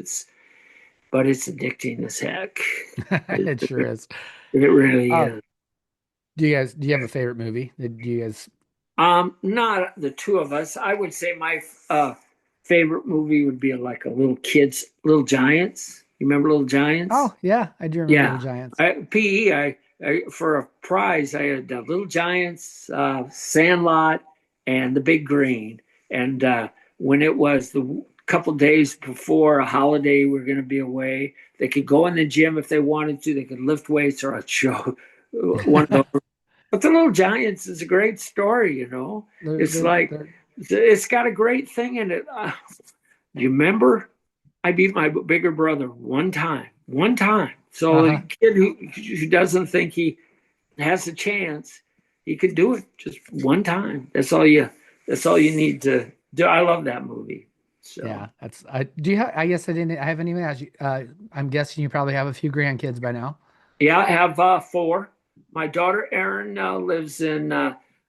But it's addicting as heck. It, It sure is. it really Uh, is. do you have a favorite movie? Do you guys? Not the two of us. I would say my favorite movie would be like a little kids, Little Giants. You remember Little Giants? Oh, yeah, I do remember the Yeah, Giants. PE. I for a prize I had Little Giants, Sandlot, and The Big Green. And when it was the couple days before a holiday, we are going to be away. They could go in the gym if they wanted to. They could lift weights or a show. One of those. But the Little Giants is a great story. It's like They're it's got a great thing in it. You remember? I beat my bigger brother one time. So a uh-huh. kid who doesn't think he has a chance, he could do it just one time. That's all you need to do. I love that movie. So Yeah, that's I do you have I guess I haven't even asked you. I'm guessing you probably have a few grandkids by now. yeah, I have four. My daughter Erin lives in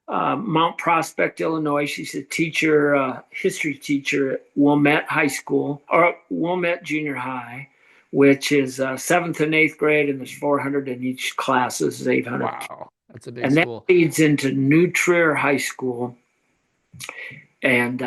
Mount Prospect, Illinois. She's a teacher, history teacher at Wilmette High School or Wilmette Junior High, which is seventh and eighth grade, and there's 400 in each class. This is 800, Wow, that's a big and that school. leads into New Trier High School, and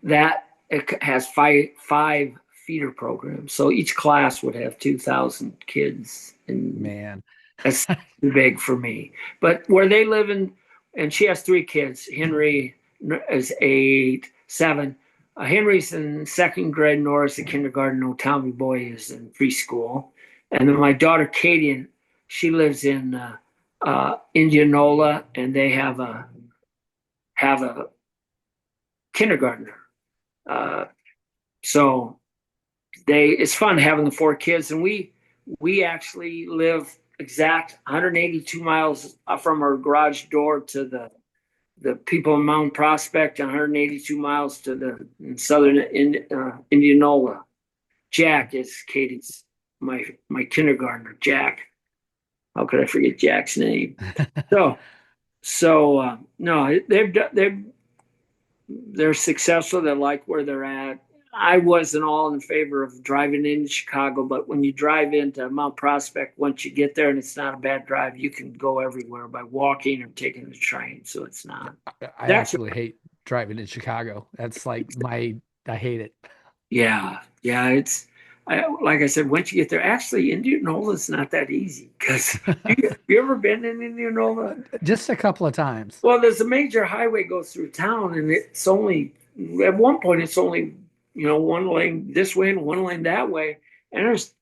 that it has five feeder programs. So each class would have 2,000 kids, and Man. that's too big for me. But where they live in, and she has three kids. Henry is 8, 7. Henry's in second grade. Nora's in kindergarten. No, Tommy Boy is in preschool. And then my daughter Katie, she lives in Indianola, and they have a kindergartner. Uh, so it's fun having the four kids, and we actually live exact 182 miles from our garage door to the people in Mount Prospect, and 182 miles to the in southern Indianola. Jack is Katie's my kindergartner. Jack, how could I forget Jack's name? So no, they're successful. They like where they're at. I wasn't all in favor of driving into Chicago, but when you drive into Mount Prospect, once you get there and it's not a bad drive, you can go everywhere by walking or taking the train. So it's not. I That's absolutely hate driving in Chicago. That's like I hate it. yeah. Like I said, once you get there, actually, Indianola is not that easy because you ever been in Indianola? Just a couple of times. Well, there's a major highway goes through town, and it's only at one point it's only one lane this way and one lane that way, and there's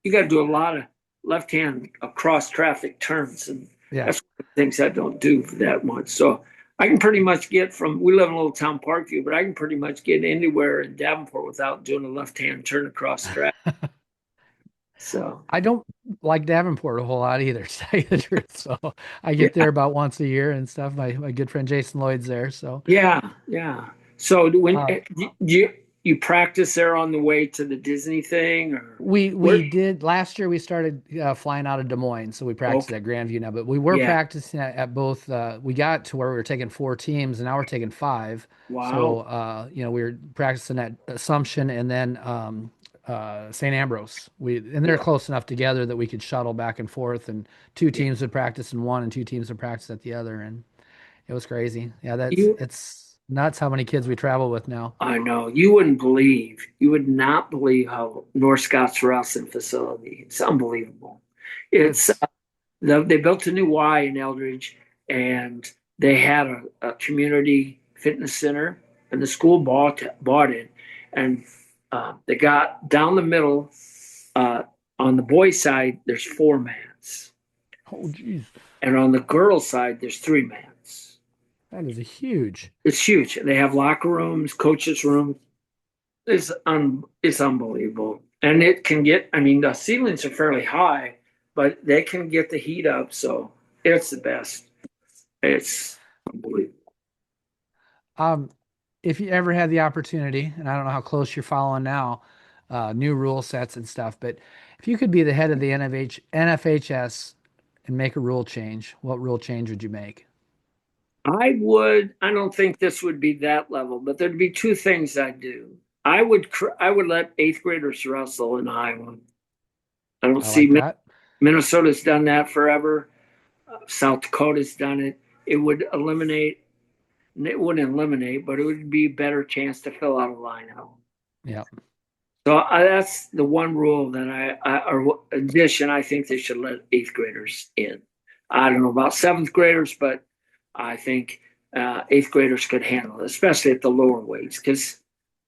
you got to do a lot of left hand across traffic turns, and Yeah. that's one of the things I don't do that much. So I can pretty much get from we live in a little town Parkview, but I can pretty much get anywhere in Davenport without doing a left hand turn across traffic. So I don't like Davenport a whole lot either, to tell you the truth. So I yeah, get there about once a year and stuff. My good friend Jason Lloyd's there. So yeah. So when uh, you practice there on the way to the Disney thing, or we where? did last year. We started flying out of Des Moines, so we practiced Okay, at Grandview now. But we were yeah, practicing at both. We got to where we were taking four teams, and now we're taking five. So wow, we were practicing at Assumption and then St. Ambrose. And they're yeah. close enough together that we could shuttle back and forth, and two Yeah. teams would practice in one, and two teams would practice at the other, and it was crazy. Yeah, You, it's nuts how many kids we travel with now. I know you wouldn't believe, you would not believe how North Scott's wrestling facility. It's unbelievable. It's It's they built a new Y in Eldridge, and they had a community fitness center, and the school bought it, and they got down the middle. Uh, on the boys' side, there's four mats, oh geez, and on the girls' side, there's three mats. that is a huge. It's huge. They have locker rooms, coaches' rooms. It's unbelievable, and it can get. I mean, the ceilings are fairly high, but they can get the heat up. So it's the best. It's unbelievable. Um, if you ever had the opportunity, and I don't know how close you're following now, new rule sets and stuff, but if you could be the head of the NFHS and make a rule change, what rule change would you make? I don't think this would be that level, but there'd be two things I'd do. I would let eighth graders wrestle in Iowa. I don't I see like that. Minnesota's done that forever. South Dakota's done it. It would eliminate, it wouldn't eliminate, but it would be a better chance to fill out a lineup. Yeah. So that's the one rule that or addition, I think they should let eighth graders in. I don't know about seventh graders, but I think eighth graders could handle it, especially at the lower weights, because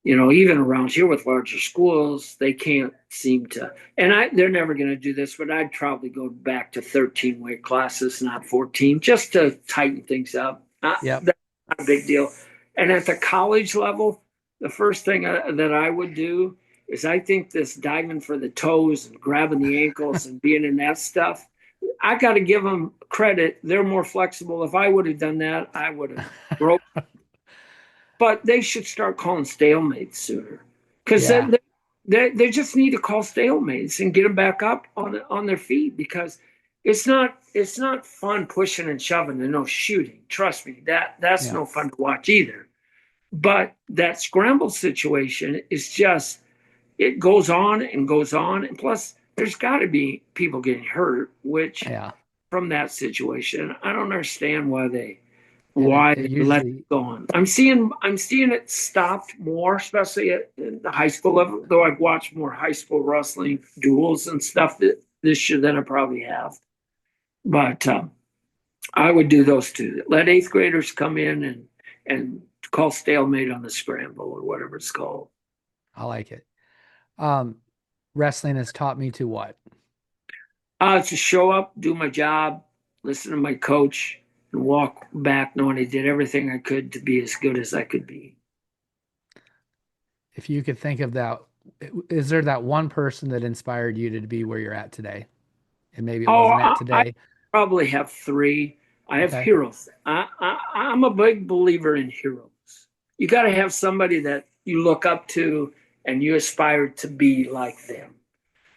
even around here with larger schools, they can't seem to. And they're never going to do this, but I'd probably go back to 13 weight classes, not 14, just to tighten things up. Yep. That's not a big deal. And at the college level, the first thing that I would do is I think this diving for the toes and grabbing the ankles and being in that stuff, I got to give them credit. They're more flexible. If I would have done that, I would have broke. But they should start calling stalemates sooner, because Yeah. they just need to call stalemates and get them back up on their feet, because it's not fun pushing and shoving and no shooting. Trust me, that's Yeah. no fun to watch either. But that scramble situation is just, it goes on and goes on. And plus, there's got to be people getting hurt, which Yeah. from that situation, I don't understand And why it they let it usually, go on. I'm seeing it stopped more, especially in the high school level. Though I've watched more high school wrestling duels and stuff this year than I probably have. But I would do those two. Let eighth graders come in and call stalemate on the scramble or whatever it's called. I like it. Um, Wrestling has taught me to what? To show up, do my job, listen to my coach, and walk back knowing I did everything I could to be as good as I could be. If you could think of that, is there that one person that inspired you to be where you're at today? And maybe it Oh, wasn't at I today. probably have three. I have Okay. heroes. I'm a big believer in heroes. You got to have somebody that you look up to and you aspire to be like them.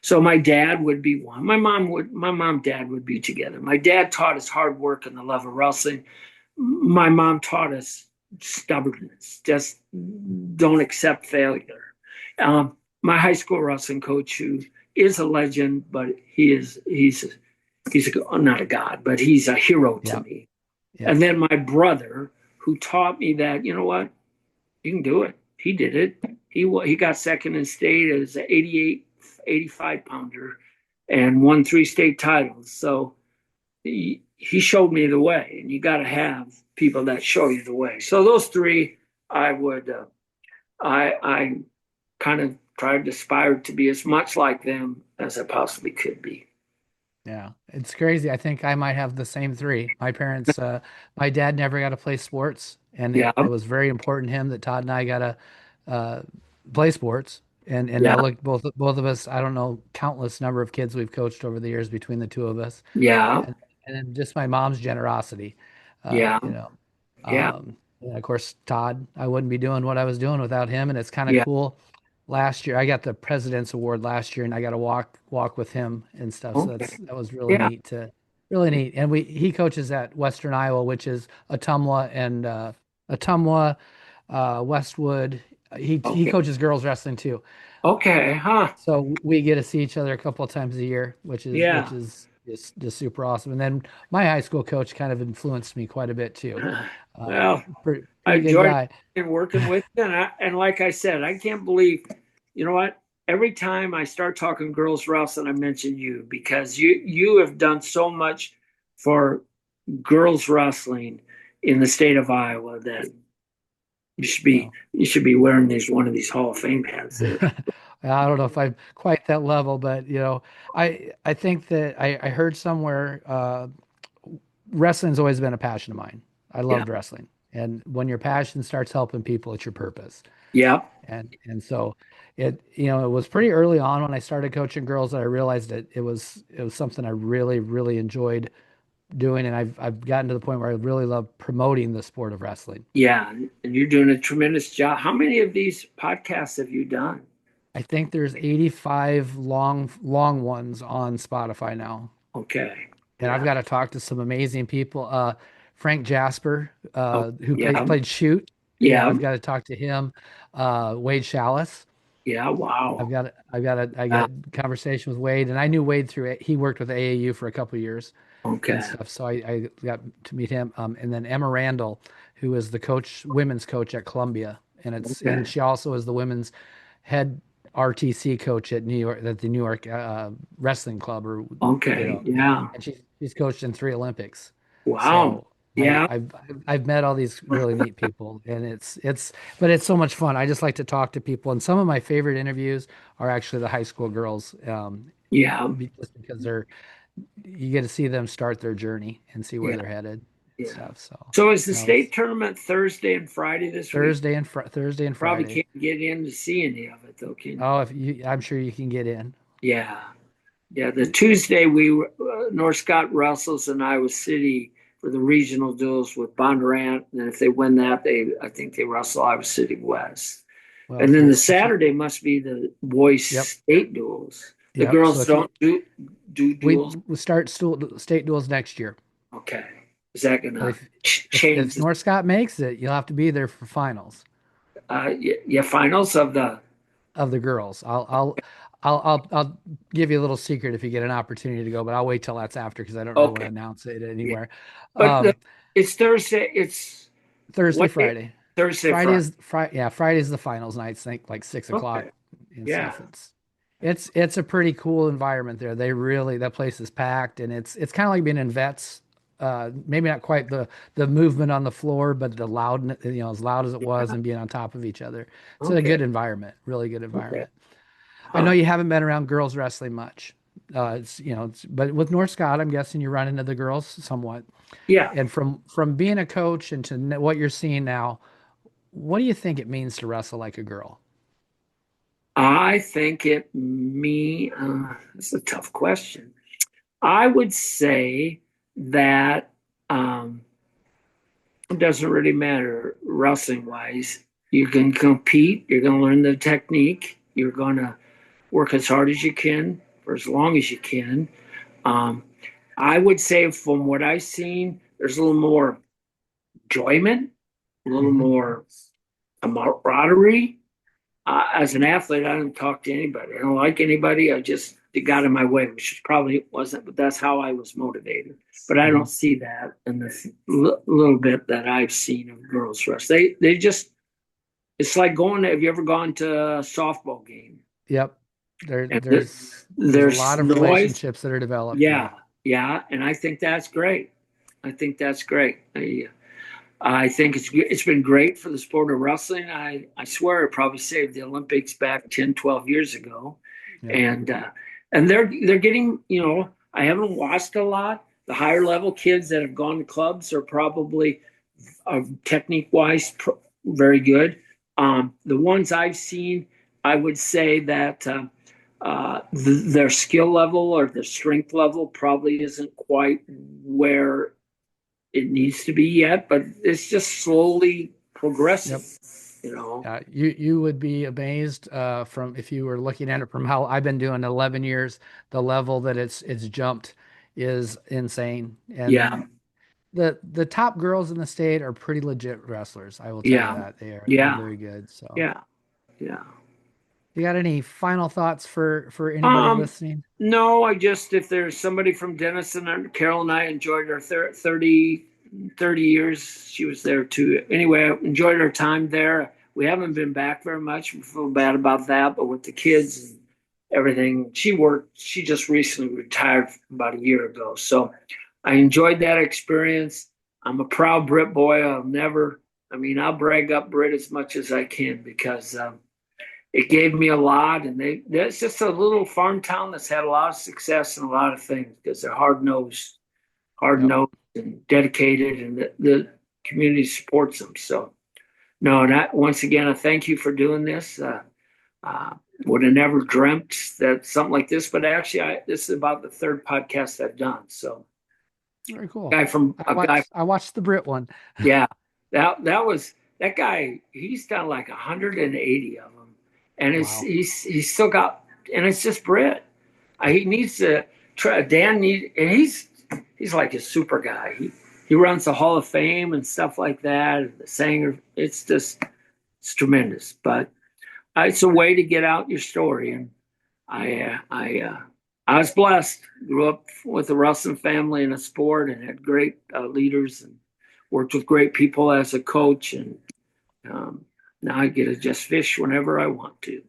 So my dad would be one. My mom, dad would be together. My dad taught us hard work and the love of wrestling. My mom taught us stubbornness. Just don't accept failure. My high school wrestling coach, who is a legend, but not a god, but he's a hero to Yeah. me. Yeah. And then my brother, who taught me that, you know what, you can do it. He did it. He got second in state as an 88, 85 pounder and won three state titles. So he showed me the way, and you got to have people that show you the way. So those three, I would, I kind of tried to aspire to be as much like them as I possibly could be. Yeah, it's crazy. I think I might have the same three. My parents, my dad never got to play sports, and Yeah, it was very important to him that Todd and I got to uh, play sports. And now yeah, look, both of us, I don't know, countless number of kids we've coached over the years between the two of us, yeah, and then just my mom's generosity, yeah, you know. yeah, And of course, Todd, I wouldn't be doing what I was doing without him, and it's kind of yeah. cool. Last year, I got the President's Award last year, and I got to walk with him and stuff. So Okay, that was yeah, really neat. And he coaches at Western Iowa, which is Atumwa and Atumwa, Westwood. He okay, coaches girls wrestling too. okay, huh? So we get to see each other a couple of times a year, which Yeah. is just super awesome. And then my high school coach kind of influenced me quite a bit too. Well, I Pretty good enjoyed guy. working with you, and like I said, I can't believe, you know what? Every time I start talking girls wrestling, I mention you, because you have done so much for girls wrestling in the state of Iowa that Well, you should be wearing one of these Hall of Fame hats there. I don't know if I'm quite that level, but I think that I heard somewhere wrestling's always been a passion of mine. I Yeah, loved wrestling, and when your passion starts helping people, it's your purpose. yeah, And so it was pretty early on when I started coaching girls that I realized that it was something I really enjoyed doing, and I've gotten to the point where I really love promoting the sport of wrestling. yeah, and you're doing a tremendous job. How many of these podcasts have you done? I think there's 85 long ones on Spotify now. Okay, and I've got to talk to some amazing people. Frank Jasper, Oh, who yeah, played shoot. Yeah, yeah, I've got to talk to him. Wade Chalice. yeah. Wow. I Uh, got conversation with Wade, and I knew Wade through it. He worked with AAU for a couple of years and okay, stuff. So I got to meet him. And then Emma Randall, who is the women's coach at Columbia, and okay, she also is the women's head RTC coach at the New York Wrestling Club, or okay. Yeah. and she's coached in 3 Olympics. Wow. So Yeah. I've met all these really neat people, and but it's so much fun. I just like to talk to people, and some of my favorite interviews are actually the high school girls, Yeah. just because you get to see them start their journey and see where Yeah. they're headed and Yeah. stuff. So So is the no, state it's tournament Thursday and Friday this week? Thursday and Probably Friday. can't get in to see any of it though, can you? Oh, if you, I'm sure you can get in. Yeah. Yeah. The Tuesday North Scott wrestles in Iowa City for the regional duels with Bondurant, and if they win that, I think they wrestle Iowa City West. Well, And then the if you, Saturday must be the boys yep, state duels. The yep. So girls if you don't do duels. we start state duels next year. Okay. Is that But gonna if change the North Scott makes it, you'll have to be there for finals yeah, finals of the of the girls. I'll give you a little secret if you get an opportunity to go, but I'll wait till that's after because I don't really want to okay. announce it Yeah. anywhere. But Um, it's Thursday. It's Thursday, what day? Friday. Thursday, Friday. Friday is the finals night. I think like 6 o'clock Okay. and Yeah. stuff. It's a pretty cool environment there. That place is packed, and it's kind of like being in vets. Maybe not quite the movement on the floor, but the loud, as loud as it was, Yeah. and being on top of each other. It's a Okay. good environment, really good Okay. environment. I know Huh. you haven't been around girls wrestling much. But with North Scott, I'm guessing you run into the girls somewhat. Yeah. And from being a coach and to what you're seeing now, what do you think it means to wrestle like a girl? I think it's a tough question. I would say that it doesn't really matter wrestling wise. You can compete, you're going to learn the technique, you're going to work as hard as you can for as long as you can. Um, I would say, from what I've seen, there's a little more enjoyment, a little Hmm. more camaraderie. As an athlete, I don't talk to anybody. I don't like anybody. I just it got in my way, which probably wasn't, but that's how I was motivated. But I Hmm. don't see that in the little bit that I've seen of girls wrestling. They just it's like going. Have you ever gone to a softball game? Yep. And There's a there's lot of noise. relationships that are developed. Yeah, Yeah. yeah, and I think that's great. I think that's great. I think it's been great for the sport of wrestling. I swear it probably saved the Olympics back 10, 12 years ago. Yep. And they're getting, I haven't watched a lot. The higher level kids that have gone to clubs are probably technique wise very good. The ones I've seen, I would say that their skill level or their strength level probably isn't quite where it needs to be yet, but it's just slowly progressing, Yep. you know. You would be amazed from if you were looking at it from how I've been doing 11 years, the level that it's jumped is insane. Yeah, And the top girls in the state are pretty legit wrestlers. I will tell you yeah, that they're yeah, very good. So, yeah, yeah. you got any final thoughts for anybody Um, listening? no, if there's somebody from Denison, Carol and I enjoyed our 30 years. She was there too. Anyway, I enjoyed our time there. We haven't been back very much. We feel bad about that, but with the kids and everything, she just recently retired about a year ago. So I enjoyed that experience. I'm a proud Brit boy. I'll brag up Brit as much as I can because it gave me a lot. And it's just a little farm town that's had a lot of success and a lot of things because they're hard Yep. nosed and dedicated, and the community supports them. So, no, that once again, I thank you for doing this. Uh, would have never dreamt that something like this, but actually, this is about the third podcast I've done. So, Very cool. guy from a guy, I watched the Brit one. yeah, that guy. He's done like 180 of them, and Wow. he's still got, and it's just Brit. He needs to try. Dan need, and he's he's like a super guy. He runs the Hall of Fame and stuff like that. The Sanger, it's tremendous. But it's a way to get out your story, and I was blessed. Grew up with a wrestling family and a sport, and had great leaders, and worked with great people as a coach. And um, now I get to just fish whenever I want to.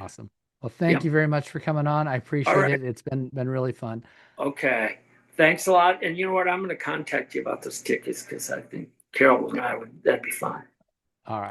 Awesome. Well, thank you very much for coming on. I All appreciate right. it. It's been really fun. Okay. Thanks a lot. And you know what? I'm going to contact you about those tickets because I think Carol and I that'd be fun. All right.